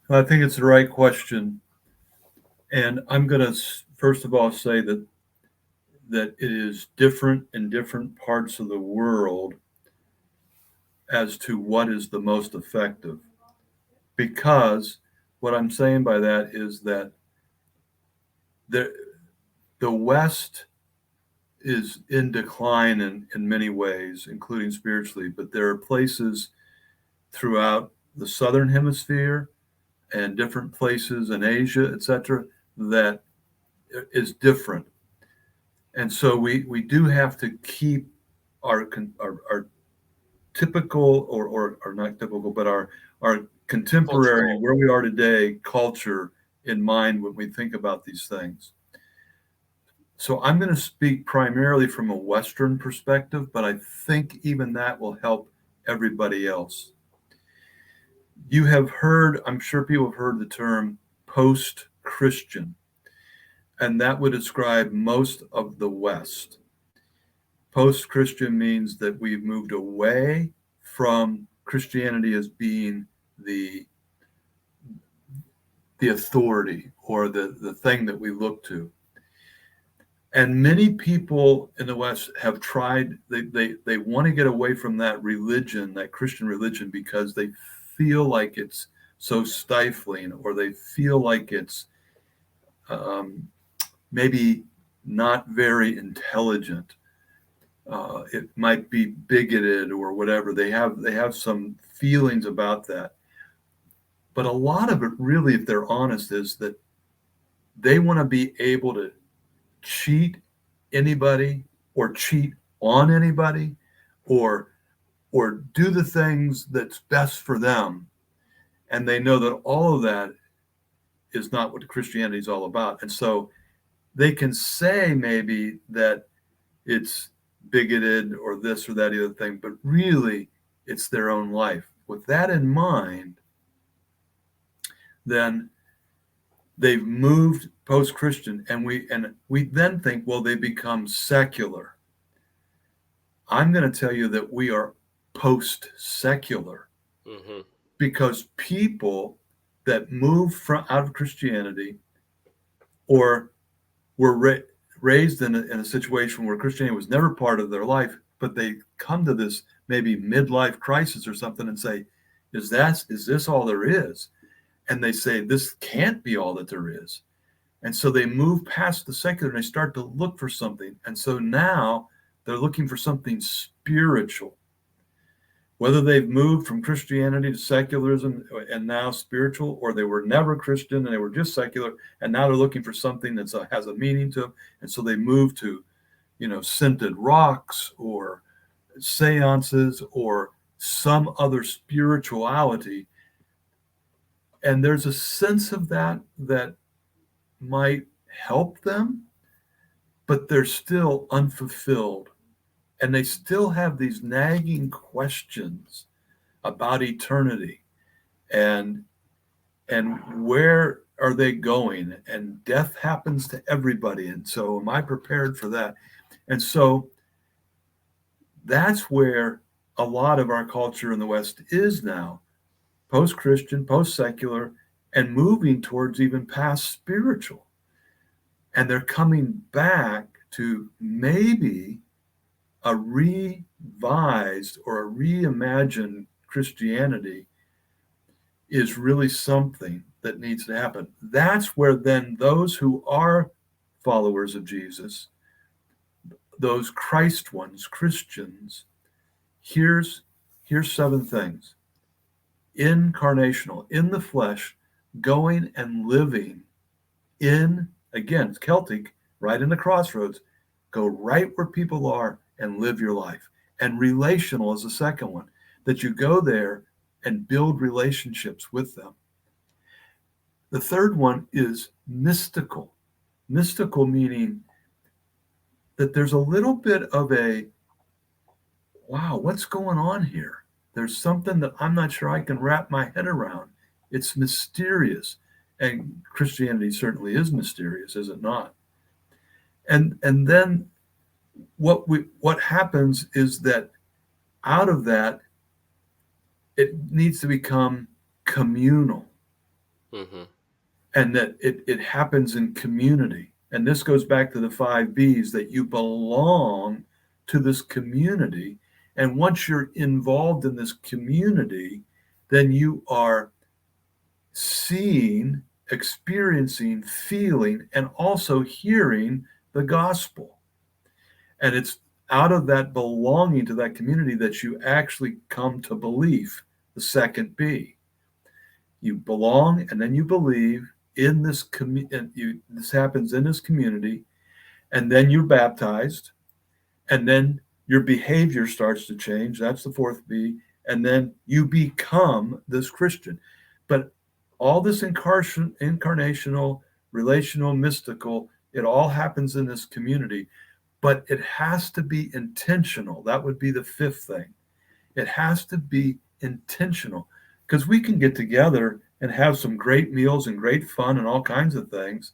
I think it's the right question. And I'm going to first of all say that it is different in different parts of the world as to what is the most effective. Because what I'm saying by that is that the West is in decline in many ways, including spiritually, but there are places throughout the Southern Hemisphere and different places in Asia, etc., that is different. And so we do have to keep our typical or not typical, but our contemporary, Cultural. where we are today, culture in mind when we think about these things. So I'm going to speak primarily from a Western perspective, but I think even that will help everybody else. You have heard, I'm sure people have heard the term post-Christian, and that would describe most of the West. Post-Christian means that we've moved away from Christianity as being the authority or the thing that we look to. And many people in the West have tried, they want to get away from that religion, that Christian religion, because they feel like it's so stifling, or they feel like it's maybe not very intelligent. It might be bigoted or whatever. They have some feelings about that. But a lot of it really, if they're honest, is that they want to be able to cheat anybody or cheat on anybody or do the things that's best for them. And they know that all of that is not what Christianity is all about. And so they can say maybe that it's bigoted or this or that other thing, but really it's their own life. With that in mind, then they've moved post-Christian, and we then think, well, they become secular. I'm going to tell you that we are post-secular, because people that move out of Christianity or were raised in a situation where Christianity was never part of their life, but they come to this maybe midlife crisis or something and say, is this all there is? And they say, this can't be all that there is. And so they move past the secular and they start to look for something. And so now they're looking for something spiritual. whether they've moved from Christianity to secularism and now spiritual, or they were never Christian and they were just secular, and now they're looking for something that has a meaning to them, and so they move to, scented rocks or seances or some other spirituality. And there's a sense of that might help them, but they're still unfulfilled. And they still have these nagging questions about eternity and where are they going? And death happens to everybody. And so am I prepared for that? And so that's where a lot of our culture in the West is now, post-Christian, post-secular, and moving towards even past spiritual. And they're coming back to maybe a revised or a reimagined Christianity is really something that needs to happen. That's where then those who are followers of Jesus, those Christ ones, Christians, here's 7 things. Incarnational, in the flesh, going and living in, again, it's Celtic, right in the crossroads, go right where people are and live your life. And relational is the second one, that you go there and build relationships with them. The third one is mystical. Mystical meaning that there's a little bit of a, wow, what's going on here? There's something that I'm not sure I can wrap my head around. It's mysterious. And Christianity certainly is mysterious, is it not? And then what happens is that out of that, it needs to become communal. Mm-hmm. And that it happens in community. And this goes back to the 5 B's, that you belong to this community. And once you're involved in this community, then you are seeing, experiencing, feeling, and also hearing the gospel. And it's out of that belonging to that community that you actually come to belief, the second B. You belong and then you believe in this community. This happens in this community, and then you're baptized, and then your behavior starts to change. That's the 4th B. And then you become this Christian. But all this incarnational, relational, mystical, it all happens in this community. But it has to be intentional. That would be the 5th thing. It has to be intentional, because we can get together and have some great meals and great fun and all kinds of things.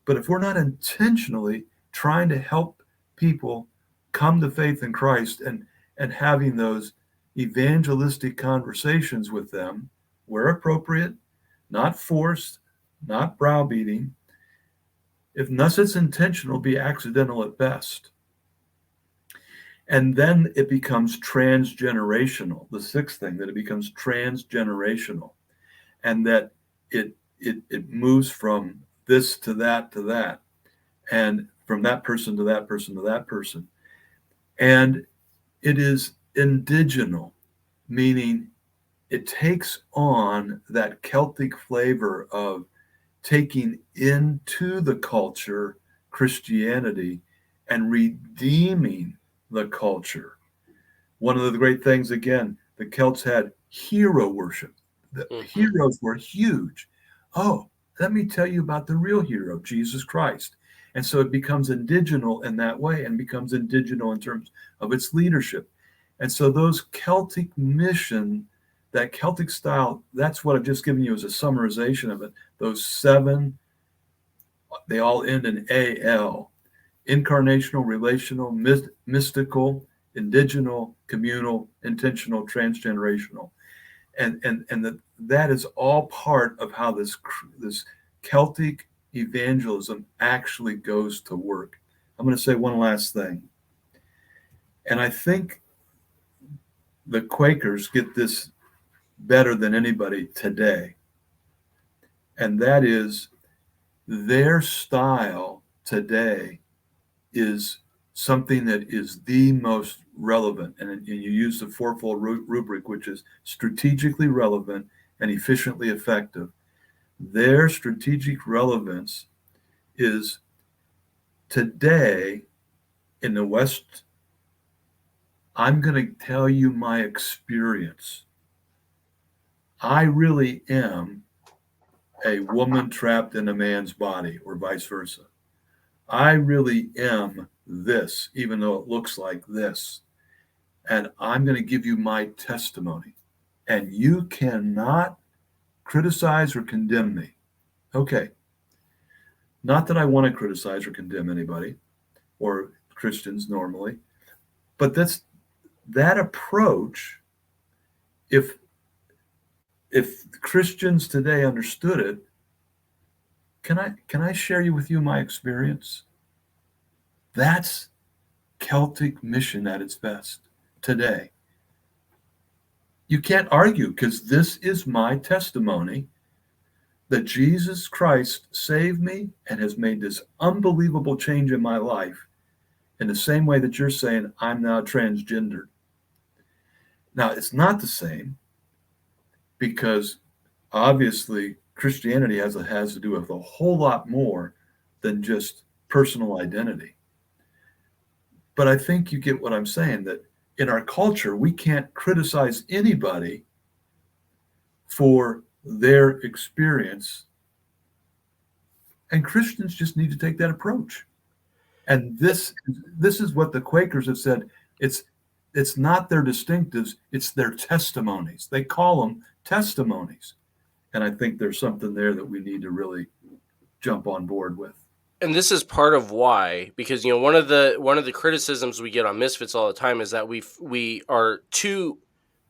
But if we're not intentionally trying to help people come to faith in Christ and having those evangelistic conversations with them where appropriate, not forced, not browbeating, unless it's intentional, be accidental at best. And then it becomes transgenerational. The 6th thing, that it becomes transgenerational, and that it moves from this to that, and from that person to that person to that person. And it is indigenal, meaning it takes on that Celtic flavor of taking into the culture Christianity and redeeming the culture. One of the great things, again, the Celts had hero worship. The heroes were huge. Oh, let me tell you about the real hero, Jesus Christ. And so it becomes indigenal in that way, and becomes indigenal in terms of its leadership. And so those Celtic mission, that Celtic style, that's what I've just given you as a summarization of it. Those 7, they all end in AL. Incarnational, relational, mystical, indigenal, communal, intentional, transgenerational. And that is all part of how this Celtic evangelism actually goes to work. I'm going to say one last thing. And I think the Quakers get this better than anybody today. And that is, their style today is something that is the most relevant, and you use the fourfold rubric, which is strategically relevant and efficiently effective. Their strategic relevance is today in the West. I'm going to tell you my experience. I really am a woman trapped in a man's body, or vice versa. I really am this, even though it looks like this. And I'm going to give you my testimony. And you cannot criticize or condemn me. Okay. Not that I want to criticize or condemn anybody or Christians normally, but that approach, if Christians today understood it, can I share with you my experience? That's Celtic mission at its best today. You can't argue, because this is my testimony that Jesus Christ saved me and has made this unbelievable change in my life, in the same way that you're saying I'm now transgendered. Now, it's not the same, because obviously Christianity has to do with a whole lot more than just personal identity. But I think you get what I'm saying, that in our culture, we can't criticize anybody for their experience. And Christians just need to take that approach. And this is what the Quakers have said. It's not their distinctives, it's their testimonies. They call them testimonies. And I think there's something there that we need to really jump on board with. And this is part of why, because one of the criticisms we get on Misfits all the time is that we are too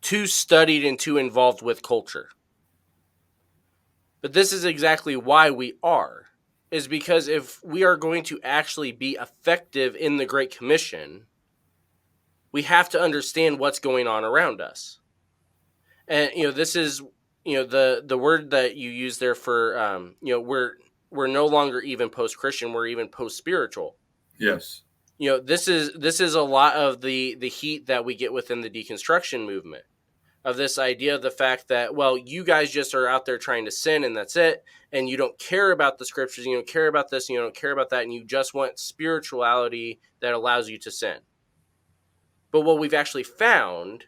studied and too involved with culture. But this is exactly why we are, is because if we are going to actually be effective in the Great Commission, we have to understand what's going on around us. And this is the word that you use there for we're no longer even post-Christian, we're even post-spiritual. Yes. This is a lot of the heat that we get within the deconstruction movement, of this idea of the fact that, well, you guys just are out there trying to sin and that's it, and you don't care about the scriptures, you don't care about this, and you don't care about that, and you just want spirituality that allows you to sin. But what we've actually found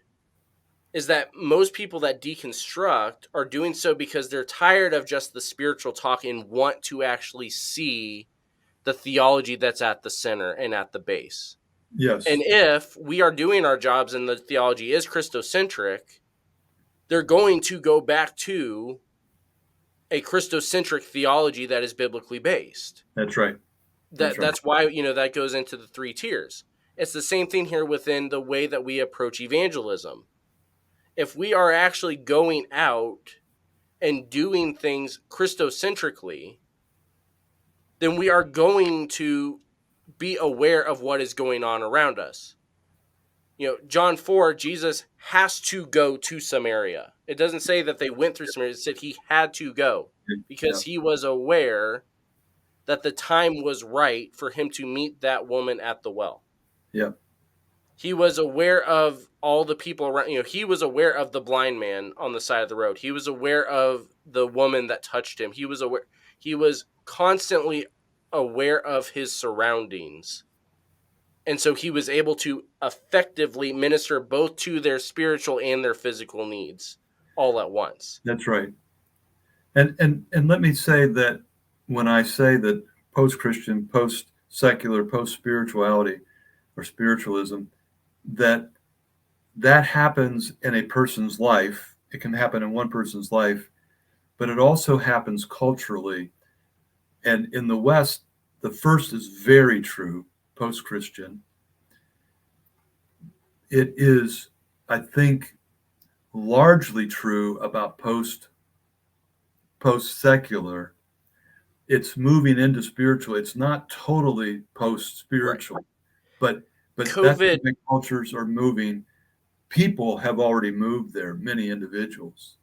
is that most people that deconstruct are doing so because they're tired of just the spiritual talk and want to actually see the theology that's at the center and at the base. Yes. And if we are doing our jobs and the theology is Christocentric, they're going to go back to a Christocentric theology that is biblically based. That's right. That's why, that goes into the three tiers. It's the same thing here within the way that we approach evangelism. If we are actually going out and doing things Christocentrically, then we are going to be aware of what is going on around us. John 4, Jesus has to go to Samaria. It doesn't say that they went through Samaria. It said he had to go because he was aware that the time was right for him to meet that woman at the well. Yeah. He was aware of all the people around. He was aware of the blind man on the side of the road. He was aware of the woman that touched him. He was aware. He was constantly aware of his surroundings. And so he was able to effectively minister both to their spiritual and their physical needs all at once. That's right. And let me say that when I say that post-Christian, post-secular, post-spirituality or spiritualism, that happens in a person's life. It can happen in one person's life, but it also happens culturally. And in the West, the first is very true, post-Christian. It is, I think, largely true about post-secular. It's moving into spiritual. It's not totally post-spiritual, Right. but COVID, that's the way cultures are moving. People have already moved there, many individuals.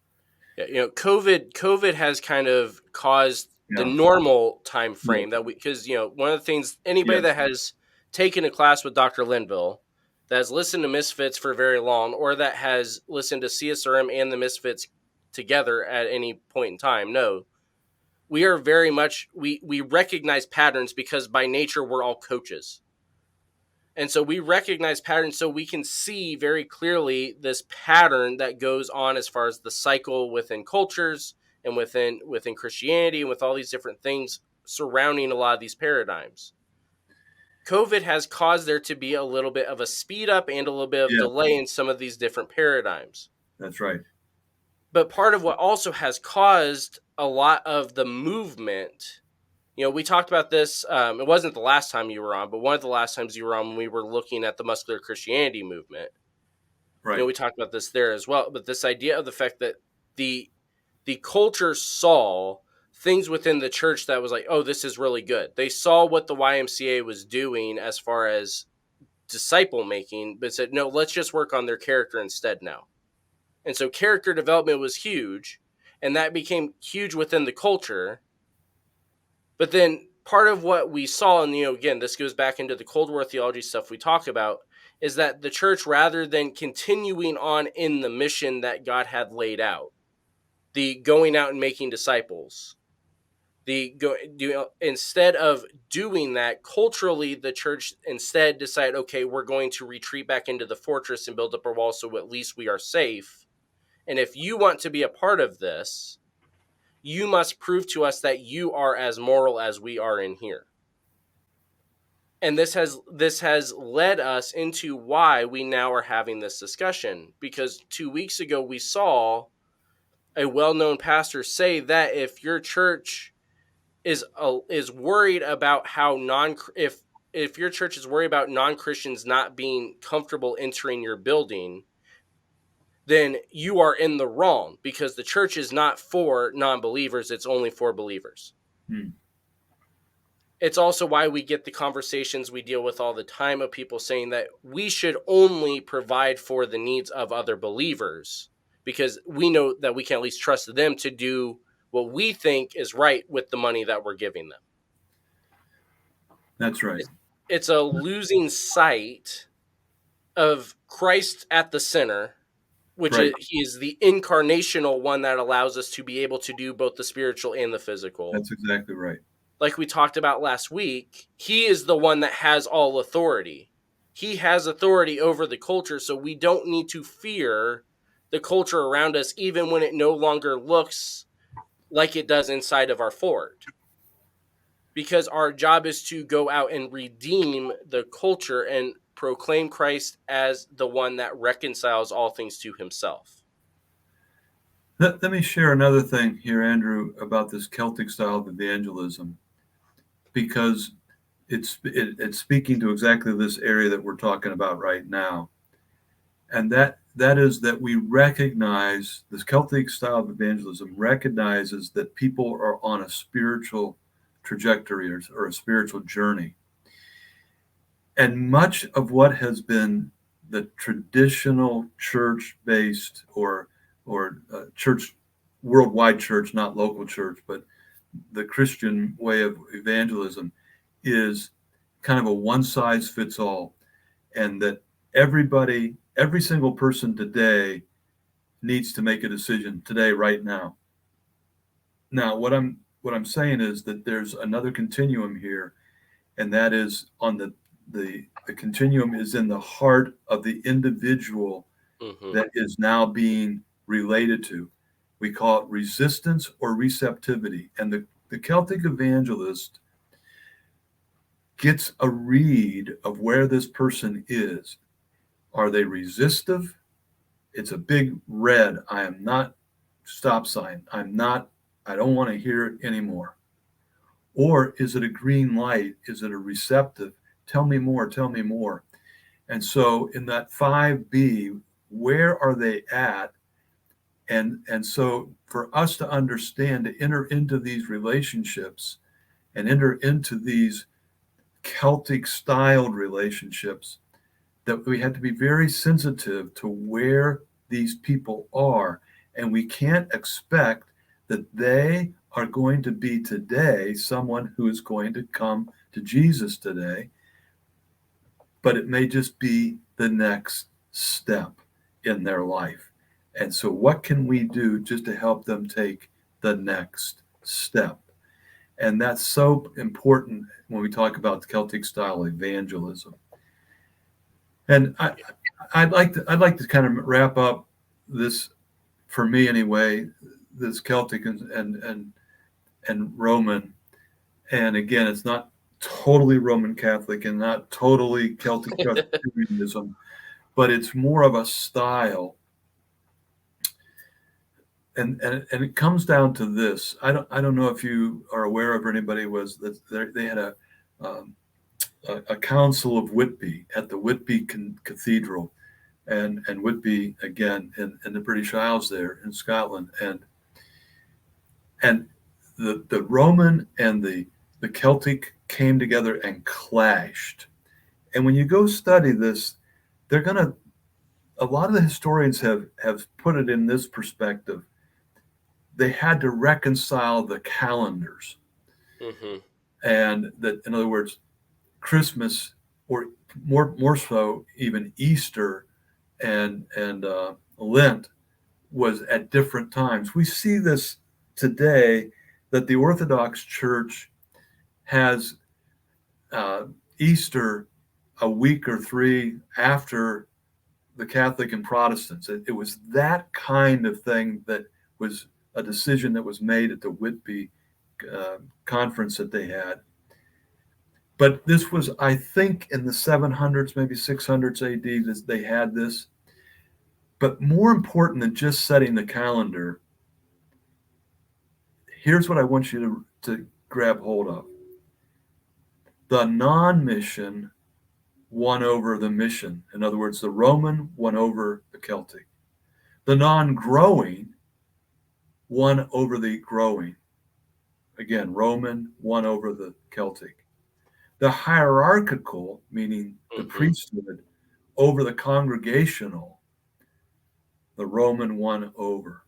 Yeah, COVID has kind of caused the normal time frame that because one of the things, anybody that has taken a class with Dr. Linville, that has listened to Misfits for very long, or that has listened to CSRM and the Misfits together at any point in time. No, we are very much, we recognize patterns because by nature we're all coaches. And so we recognize patterns so we can see very clearly this pattern that goes on as far as the cycle within cultures and within Christianity and with all these different things surrounding a lot of these paradigms. COVID has caused there to be a little bit of a speed up and a little bit of delay in some of these different paradigms. That's right. But part of what also has caused a lot of the movement, we talked about this. It wasn't the last time you were on, but one of the last times you were on when we were looking at the muscular Christianity movement. Right. We talked about this there as well. But this idea of the fact that the culture saw things within the church that was like, oh, this is really good. They saw what the YMCA was doing as far as disciple making, but said, no, let's just work on their character instead now. And so character development was huge, and that became huge within the culture. But then part of what we saw, and again, this goes back into the Cold War theology stuff we talk about, is that the church, rather than continuing on in the mission that God had laid out, the going out and making disciples, instead of doing that, culturally, the church instead decided, okay, we're going to retreat back into the fortress and build up our walls so at least we are safe. And if you want to be a part of this, you must prove to us that you are as moral as we are in here. And this has led us into why we now are having this discussion. Because 2 weeks ago, we saw a well-known pastor say that if your church is worried about how if your church is worried about non-Christians not being comfortable entering your building, then you are in the wrong, because the church is not for non-believers. It's only for believers. It's also why we get the conversations we deal with all the time of people saying that we should only provide for the needs of other believers, because we know that we can at least trust them to do what we think is right with the money that we're giving them. That's right. It's a losing sight of Christ at the center, which Right. He is the incarnational one that allows us to be able to do both the spiritual and the physical. That's exactly right. Like we talked about last week, He is the one that has all authority. He has authority over the culture, so we don't need to fear the culture around us, even when it no longer looks like it does inside of our fort. Because our job is to go out and redeem the culture and proclaim Christ as the one that reconciles all things to Himself. Let me share another thing here, Andrew, about this Celtic style of evangelism, because it's speaking to exactly this area that we're talking about right now. And that is that we recognize this Celtic style of evangelism recognizes that people are on a spiritual trajectory or a spiritual journey. And much of what has been the traditional church-based or church, worldwide church, not local church, but the Christian way of evangelism is kind of a one-size-fits-all, and that every single person today needs to make a decision today, right now. Now, what I'm saying is that there's another continuum here, and that is on the continuum is in the heart of the individual that is now being related to. We call it resistance or receptivity. And the Celtic evangelist gets a read of where this person is. Are they resistive? It's a big red. I am not, stop sign. I don't want to hear it anymore. Or is it a green light? Is it a receptive? Tell me more, tell me more. And so in that 5B, where are they at? And so for us to understand, to enter into these relationships and enter into these Celtic styled relationships, that we have to be very sensitive to where these people are. And we can't expect that they are going to be today someone who is going to come to Jesus today. but it may just be the next step in their life. And so what can we do just to help them take the next step? And that's so important when we talk about the Celtic style evangelism. And I'd like to kind of wrap up this, for me anyway, this Celtic and Roman. And again, it's not totally Roman Catholic and not totally Celtic Presbyterianism, but it's more of a style. And it comes down to this. I don't know if you are aware of, or anybody was, that they had a council of Whitby at the Whitby Cathedral, and Whitby again in the British Isles there in Scotland, and the Roman and the Celtic came together and clashed. And when you go study this, a lot of the historians have put it in this perspective. They had to reconcile the calendars. Mm-hmm. And that, in other words, Christmas, or more so even Easter and Lent, was at different times. We see this today, that the Orthodox Church has Easter a week or three after the Catholic and Protestants. It was that kind of thing that was a decision that was made at the Whitby conference that they had. But this was, I think, in the 700s, maybe 600s AD, that they had this. But more important than just setting the calendar, here's what I want you to grab hold of. The non-mission won over the mission. In other words, the Roman won over the Celtic. The non-growing won over the growing. Again, Roman won over the Celtic. The hierarchical, meaning the priesthood, over the congregational, the Roman won over.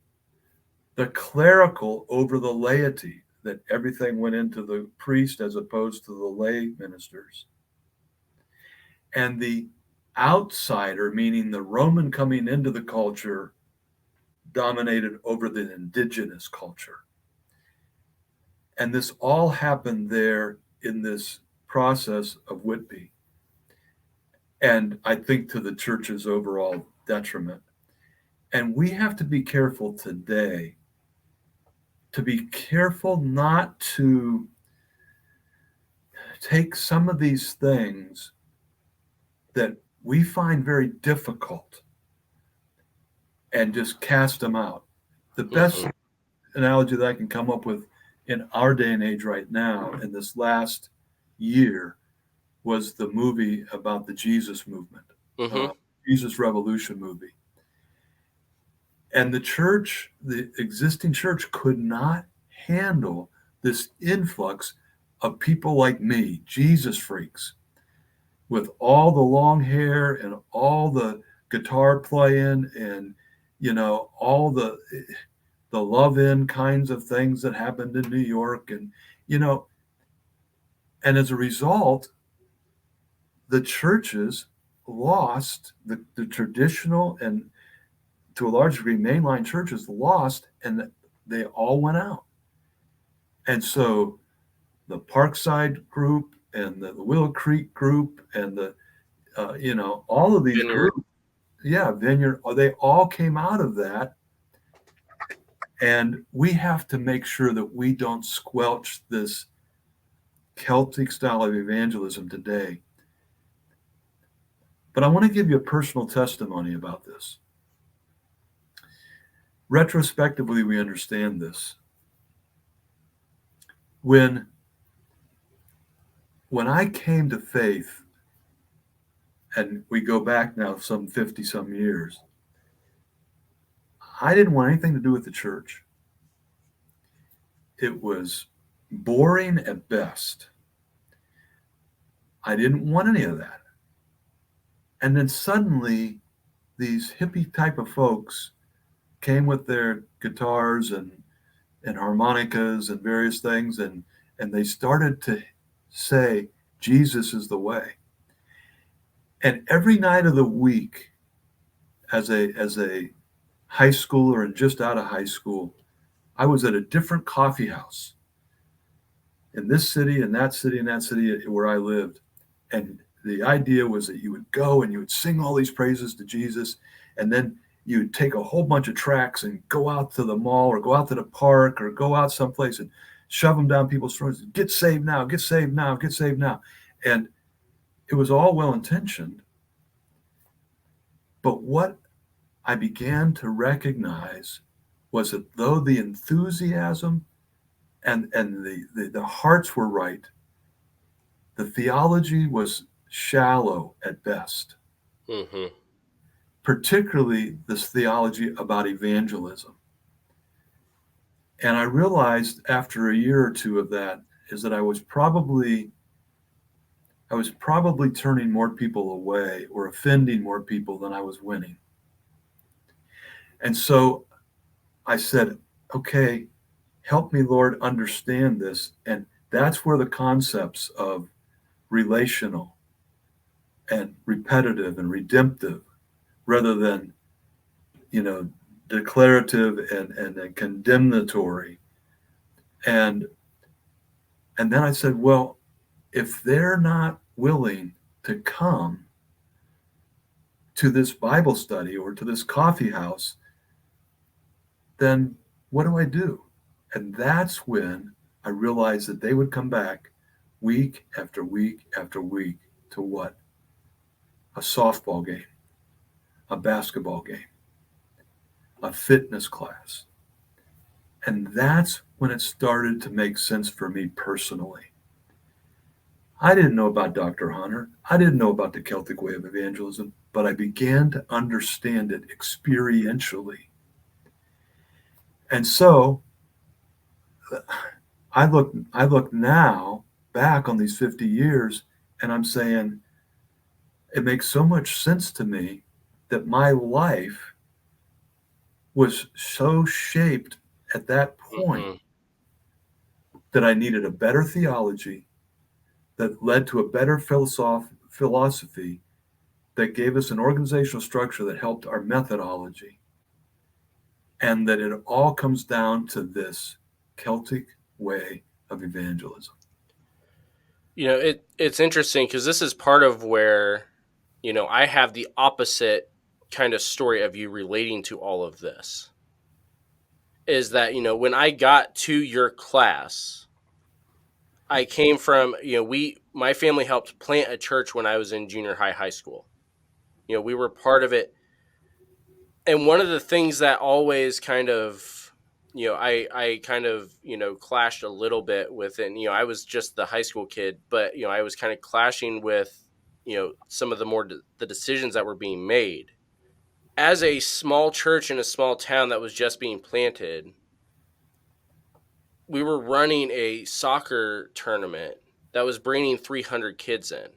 The clerical over the laity, that everything went into the priest as opposed to the lay ministers. And the outsider, meaning the Roman coming into the culture, dominated over the indigenous culture. And this all happened there in this process of Whitby. And I think to the church's overall detriment. And we have to be careful today, to be careful not to take some of these things that we find very difficult and just cast them out. The best analogy that I can come up with in our day and age right now, in this last year, was the movie about the Jesus movement, Jesus Revolution movie. And the church, the existing church, could not handle this influx of people like me, Jesus freaks, with all the long hair and all the guitar playing and, all the love-in kinds of things that happened in New York. And, and as a result, the churches lost, the traditional and, to a large degree, mainline churches lost, and they all went out. And so the Parkside group and the Willow Creek group and the, all of these Vineyard. groups, Vineyard, they all came out of that. And we have to make sure that we don't squelch this Celtic style of evangelism today. But I want to give you a personal testimony about this. Retrospectively, we understand this. When I came to faith, and we go back now some 50 some years, I didn't want anything to do with the church. It was boring at best. I didn't want any of that. And then suddenly, these hippie type of folks came with their guitars and harmonicas and various things, and they started to say, Jesus is the way. And every night of the week, as a high schooler and just out of high school, I was at a different coffee house in this city and that city and that city where I lived. And the idea was that you would go and you would sing all these praises to Jesus, and then you would take a whole bunch of tracts and go out to the mall or go out to the park or go out someplace and shove them down people's throats. Get saved now, get saved now, get saved now. And it was all well intentioned. But what I began to recognize was that though the enthusiasm and the hearts were right, the theology was shallow at best, Mm-hmm. particularly this theology about evangelism. And I realized after a year or two of that is that I was probably turning more people away or offending more people than I was winning. And so I said, okay, help me, Lord, understand this. And that's where the concepts of relational and repetitive and redemptive, rather than, declarative and condemnatory. And then I said, well, if they're not willing to come to this Bible study or to this coffee house, then what do I do? And that's when I realized that they would come back week after week after week to what? A softball game, a basketball game, a fitness class. And that's when it started to make sense for me personally. I didn't know about Dr. Hunter. I didn't know about the Celtic way of evangelism, but I began to understand it experientially. And so I look now back on these 50 years, and I'm saying it makes so much sense to me that my life was so shaped at that point Mm-hmm. that I needed a better theology that led to a better philosophy that gave us an organizational structure that helped our methodology, and that it all comes down to this Celtic way of evangelism. It's interesting because this is part of where, I have the opposite kind of story of you relating to all of this. Is that, when I got to your class, I came from, my family helped plant a church when I was in junior high school. We were part of it. And one of the things that always kind of, I kind of, clashed a little bit with it. And, I was just the high school kid, but, I was kind of clashing with, some of the decisions that were being made. As a small church in a small town that was just being planted, we were running a soccer tournament that was bringing 300 kids in.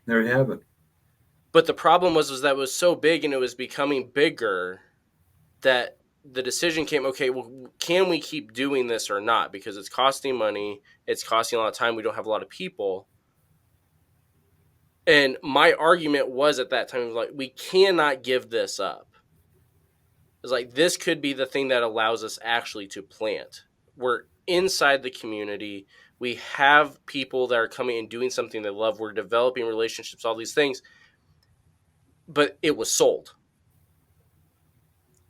There you have it. But the problem was that it was so big and it was becoming bigger that the decision came, okay, well, can we keep doing this or not? Because it's costing money. It's costing a lot of time. We don't have a lot of people. And my argument was at that time, like, we cannot give this up. It's like, this could be the thing that allows us actually to plant. We're inside the community. We have people that are coming and doing something they love. We're developing relationships, all these things. But it was sold.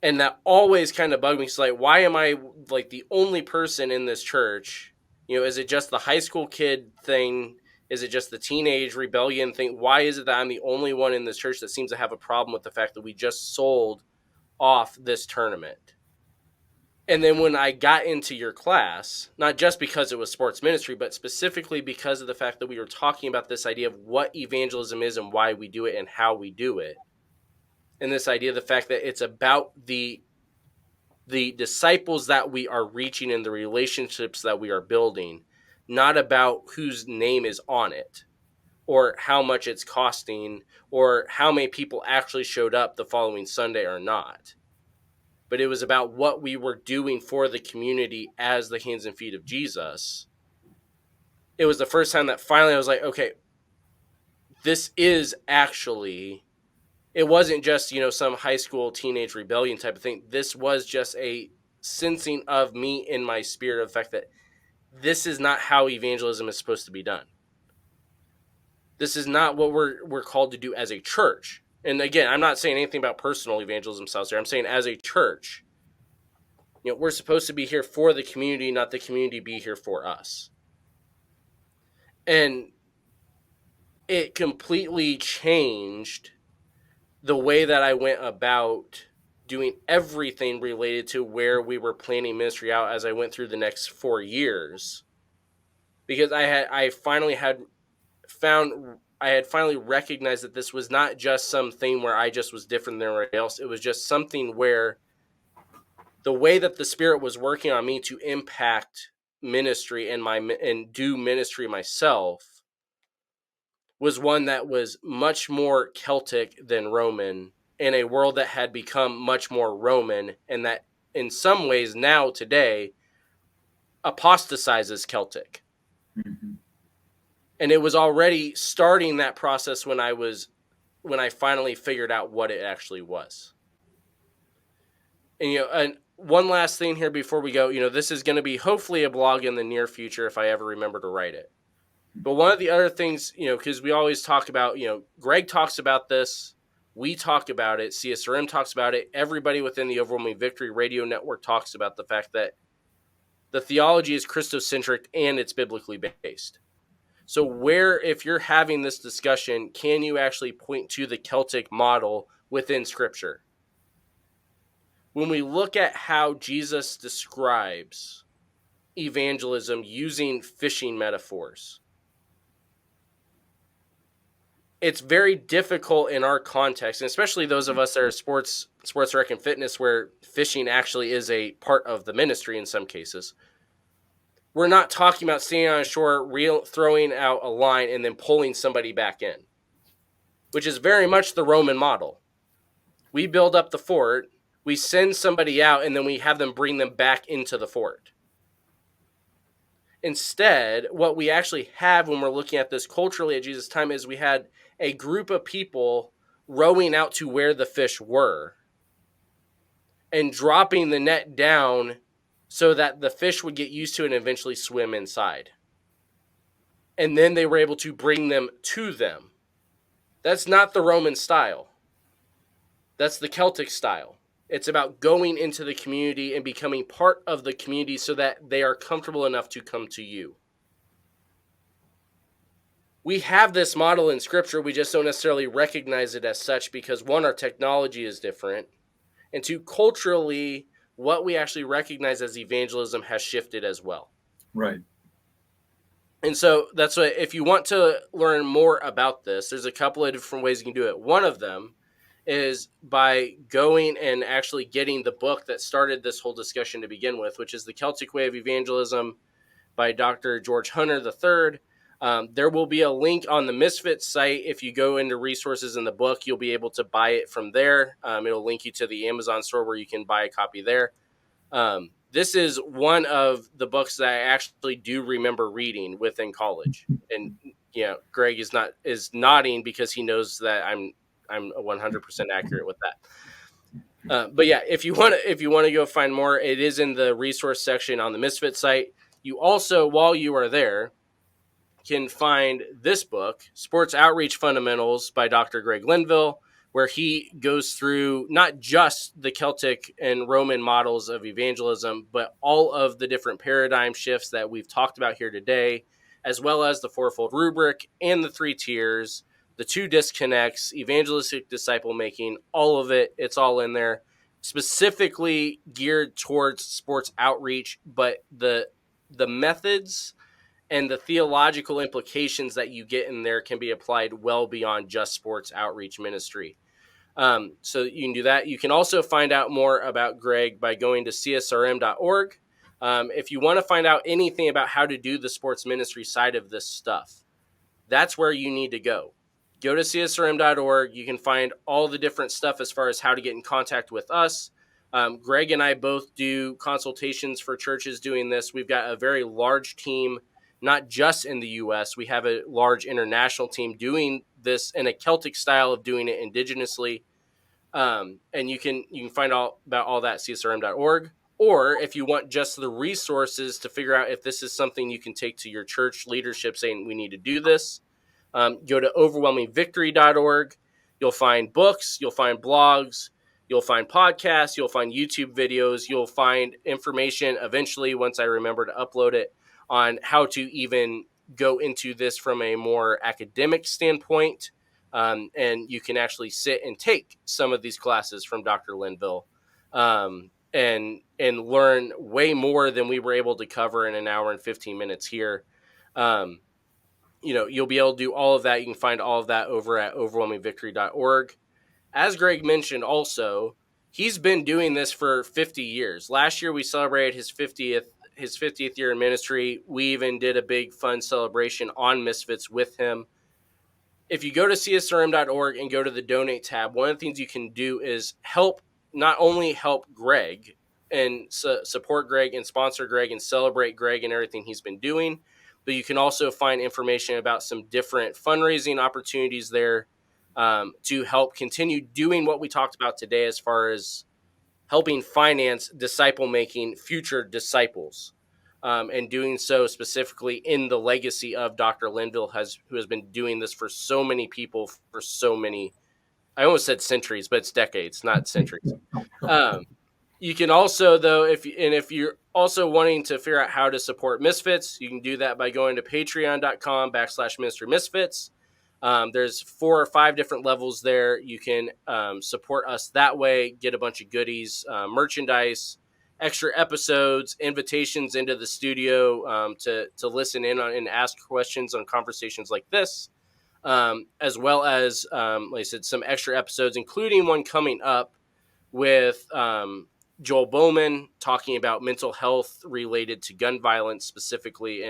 And that always kind of bugged me. It's like, why am I like the only person in this church? Is it just the high school kid thing? Is it just the teenage rebellion thing? Why is it that I'm the only one in this church that seems to have a problem with the fact that we just sold off this tournament? And then when I got into your class, not just because it was sports ministry, but specifically because of the fact that we were talking about this idea of what evangelism is and why we do it and how we do it. And this idea of the fact that it's about the disciples that we are reaching and the relationships that we are building, not about whose name is on it or how much it's costing or how many people actually showed up the following Sunday or not. But it was about what we were doing for the community as the hands and feet of Jesus. It was the first time that finally I was like, okay, this is actually, it wasn't just, some high school teenage rebellion type of thing. This was just a sensing of me in my spirit of the fact that this is not how evangelism is supposed to be done. This is not what we're called to do as a church. And again, I'm not saying anything about personal evangelism styles here. I'm saying as a church, we're supposed to be here for the community, not the community be here for us. And it completely changed the way that I went about doing everything related to where we were planning ministry out as I went through the next 4 years. Because I had finally recognized that this was not just something where I just was different than everybody else. It was just something where the way that the Spirit was working on me to impact ministry and do ministry myself was one that was much more Celtic than Roman, in a world that had become much more Roman, and that in some ways now today apostatizes Celtic. Mm-hmm. And it was already starting that process when I finally figured out what it actually was. And and one last thing here before we go, this is going to be hopefully a blog in the near future if I ever remember to write it. But one of the other things, because we always talk about, Greg talks about this, we talk about it, CSRM talks about it, everybody within the Overwhelming Victory Radio Network talks about the fact that the theology is Christocentric and it's biblically based. So where, if you're having this discussion, can you actually point to the Celtic model within Scripture? When we look at how Jesus describes evangelism using fishing metaphors, it's very difficult in our context, and especially those of us that are sports rec and fitness, where fishing actually is a part of the ministry in some cases. We're not talking about standing on a shore, throwing out a line, and then pulling somebody back in, which is very much the Roman model. We build up the fort, we send somebody out, and then we have them bring them back into the fort. Instead, what we actually have when we're looking at this culturally at Jesus' time is we had a group of people rowing out to where the fish were and dropping the net down so that the fish would get used to it and eventually swim inside. And then they were able to bring them to them. That's not the Roman style. That's the Celtic style. It's about going into the community and becoming part of the community so that they are comfortable enough to come to you. We have this model in Scripture, we just don't necessarily recognize it as such because, one, our technology is different, and two, culturally, what we actually recognize as evangelism has shifted as well. Right. And so that's what, if you want to learn more about this, there's a couple of different ways you can do it. One of them is by going and actually getting the book that started this whole discussion to begin with, which is The Celtic Way of Evangelism by Dr. George Hunter III. There will be a link on the Misfits site. If you go into resources in the book, you'll be able to buy it from there. It'll link you to the Amazon store where you can buy a copy there. This is one of the books that I actually do remember reading within college. And, Greg is nodding because he knows that I'm 100% accurate with that. But yeah, if you want to go find more, it is in the resource section on the Misfits site. You also, while you are there, can find this book, Sports Outreach Fundamentals by Dr. Greg Linville, where he goes through not just the Celtic and Roman models of evangelism, but all of the different paradigm shifts that we've talked about here today, as well as the fourfold rubric and the 3 tiers, the 2 disconnects, evangelistic disciple making, all of it. It's all in there, specifically geared towards sports outreach, but the methods and the theological implications that you get in there can be applied well beyond just sports outreach ministry. So you can do that. You can also find out more about Greg by going to csrm.org. If you want to find out anything about how to do the sports ministry side of this stuff, that's where you need to go. Go to csrm.org. You can find all the different stuff as far as how to get in contact with us. Greg and I both do consultations for churches doing this. We've got a very large team, not just in the U.S. We have a large international team doing this in a Celtic style of doing it indigenously. And you can find out about all that at csrm.org. Or if you want just the resources to figure out if this is something you can take to your church leadership saying we need to do this, go to overwhelmingvictory.org. You'll find books, you'll find blogs, you'll find podcasts, you'll find YouTube videos, you'll find information eventually, once I remember to upload it, on how to even go into this from a more academic standpoint. And you can actually sit and take some of these classes from Dr. Linville, and learn way more than we were able to cover in an hour and 15 minutes here. You'll be able to do all of that. You can find all of that over at overwhelmingvictory.org. As Greg mentioned also, he's been doing this for 50 years. Last year we celebrated his 50th year in ministry. We even did a big fun celebration on Misfits with him. If you go to csrm.org and go to the donate tab, one of the things you can do is not only help Greg and support Greg and sponsor Greg and celebrate Greg and everything he's been doing, but you can also find information about some different fundraising opportunities there, to help continue doing what we talked about today as far as helping finance disciple-making future disciples, and doing so specifically in the legacy of Dr. Linville, who has been doing this for so many people for so many, I almost said centuries, but it's decades, not centuries. You can also, though, if you're also wanting to figure out how to support Misfits, you can do that by going to patreon.com/ministry misfits. There's 4 or 5 different levels there. You can support us that way, get a bunch of goodies, merchandise, extra episodes, invitations into the studio to listen in on and ask questions on conversations like this, as well as, like I said, some extra episodes, including one coming up with Joel Bowman talking about mental health related to gun violence, specifically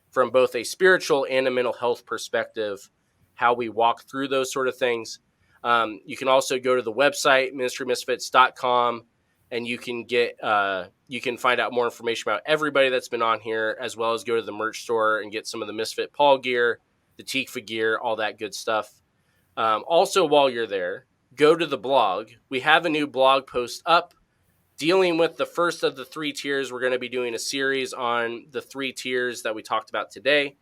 from both a spiritual and a mental health perspective, how we walk through those sort of things. You can also go to the website, ministrymisfits.com, and you can find out more information about everybody that's been on here, as well as go to the merch store and get some of the Misfit Paul gear, the Tikva gear, all that good stuff. Also, while you're there, go to the blog. We have a new blog post up dealing with the first of the 3 tiers. We're going to be doing a series on the 3 tiers that we talked about today.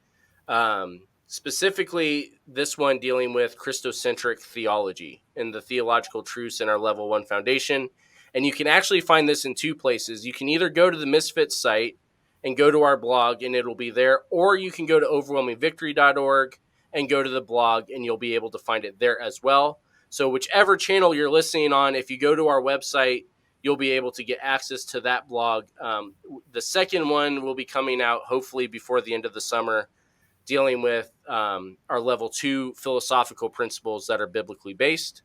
Specifically, this one dealing with Christocentric theology and the theological truths in our level 1 foundation. And you can actually find this in 2 places. You can either go to the Misfits site and go to our blog and it'll be there, or you can go to overwhelmingvictory.org and go to the blog and you'll be able to find it there as well. So whichever channel you're listening on, if you go to our website, you'll be able to get access to that blog. The second one will be coming out hopefully before the end of the summer, dealing with our level 2 philosophical principles that are biblically based.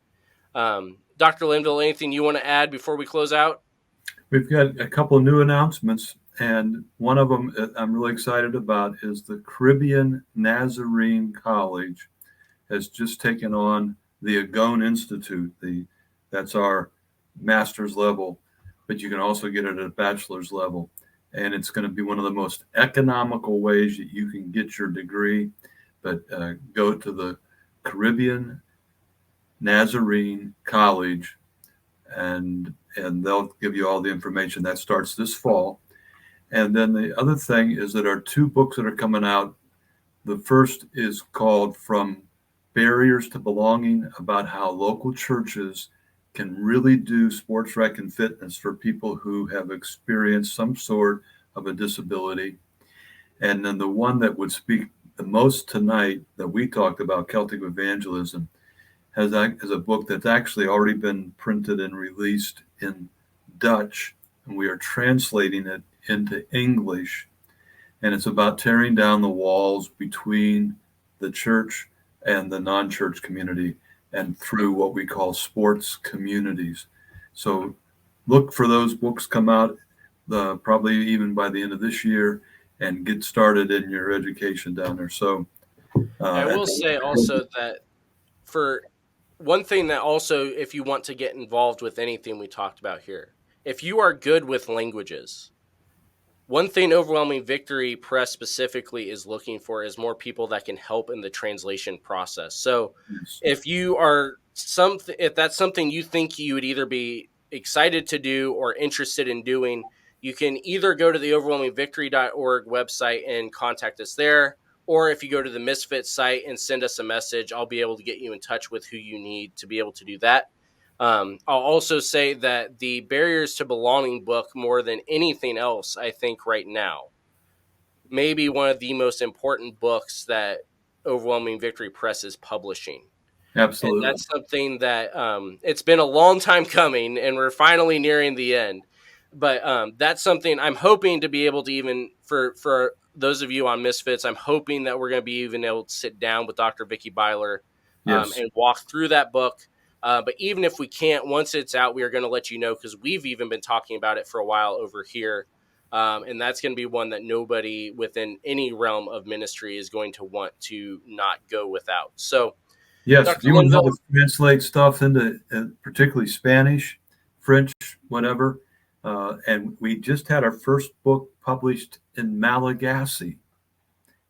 Dr. Linville, anything you want to add before we close out? We've got a couple of new announcements, and one of them I'm really excited about is the Caribbean Nazarene College has just taken on the Agone Institute. That's our master's level, but you can also get it at a bachelor's level. And it's going to be one of the most economical ways that you can get your degree. But go to the Caribbean Nazarene College, and they'll give you all the information. That starts this fall. And then the other thing is that our 2 books that are coming out. The first is called From Barriers to Belonging, about how local churches can really do sports rec and fitness for people who have experienced some sort of a disability. And then the one that would speak the most tonight that we talked about, Celtic Evangelism, is a book that's actually already been printed and released in Dutch, and we are translating it into English. And it's about tearing down the walls between the church and the non-church community, and through what we call sports communities. So look for those books come out probably even by the end of this year, and get started in your education down there. So I will say also that for one thing that also, if you want to get involved with anything we talked about here, if you are good with languages, one thing Overwhelming Victory Press specifically is looking for is more people that can help in the translation process. So if that's something you think you would either be excited to do or interested in doing, you can either go to the overwhelmingvictory.org website and contact us there, or if you go to the Misfits site and send us a message, I'll be able to get you in touch with who you need to be able to do that. I'll also say that the Barriers to Belonging book, more than anything else, I think right now, may be one of the most important books that Overwhelming Victory Press is publishing. Absolutely. And that's something that it's been a long time coming, and we're finally nearing the end. But that's something I'm hoping to be able to, even for those of you on Misfits, I'm hoping that we're going to be even able to sit down with Dr. Vicky Byler and walk through that book. But even if we can't, once it's out, we are going to let you know, because we've even been talking about it for a while over here. And that's going to be one that nobody within any realm of ministry is going to want to not go without. So, yes, Dr. if you want to Linville, help us translate stuff into particularly Spanish, French, whatever. And we just had our first book published in Malagasy,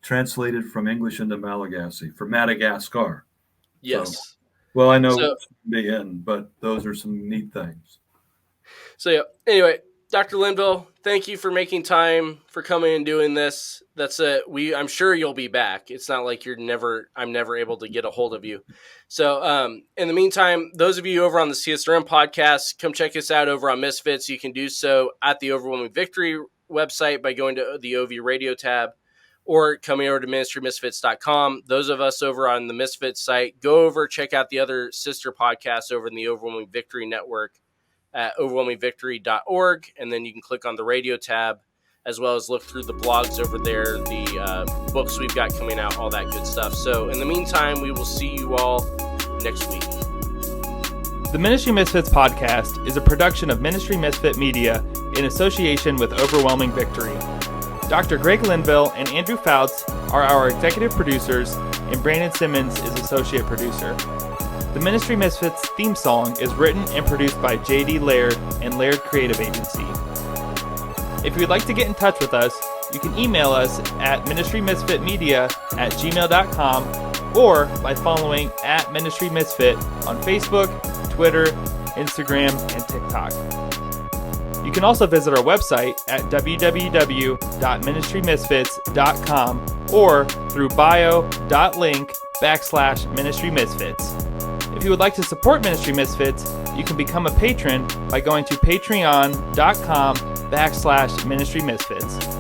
translated from English into Malagasy, for Madagascar. yes. So, well, I know So- the end, but those are some neat things. So yeah, anyway, Dr. Linville, thank you for making time for coming and doing this. That's it. I'm sure you'll be back. It's not like I'm never able to get a hold of you. So in the meantime, those of you over on the CSRM podcast, come check us out over on Misfits. You can do so at the Overwhelming Victory website by going to the OV radio tab, or coming over to ministrymisfits.com. Those of us over on the Misfits site, go over, check out the other sister podcasts over in the Overwhelming Victory Network at overwhelmingvictory.org, and then you can click on the radio tab, as well as look through the blogs over there, the books we've got coming out, all that good stuff. So in the meantime, we will see you all next week. The Ministry Misfits podcast is a production of Ministry Misfit Media in association with Overwhelming Victory. Dr. Greg Linville and Andrew Fouts are our executive producers, and Brandon Simmons is associate producer. The Ministry Misfits theme song is written and produced by J.D. Laird and Laird Creative Agency. If you would like to get in touch with us, you can email us at ministrymisfitmedia@gmail.com, or by following @ministrymisfit on Facebook, Twitter, Instagram, and TikTok. You can also visit our website at www.ministrymisfits.com or through bio.link/ministrymisfits. If you would like to support Ministry Misfits, you can become a patron by going to patreon.com/ministrymisfits.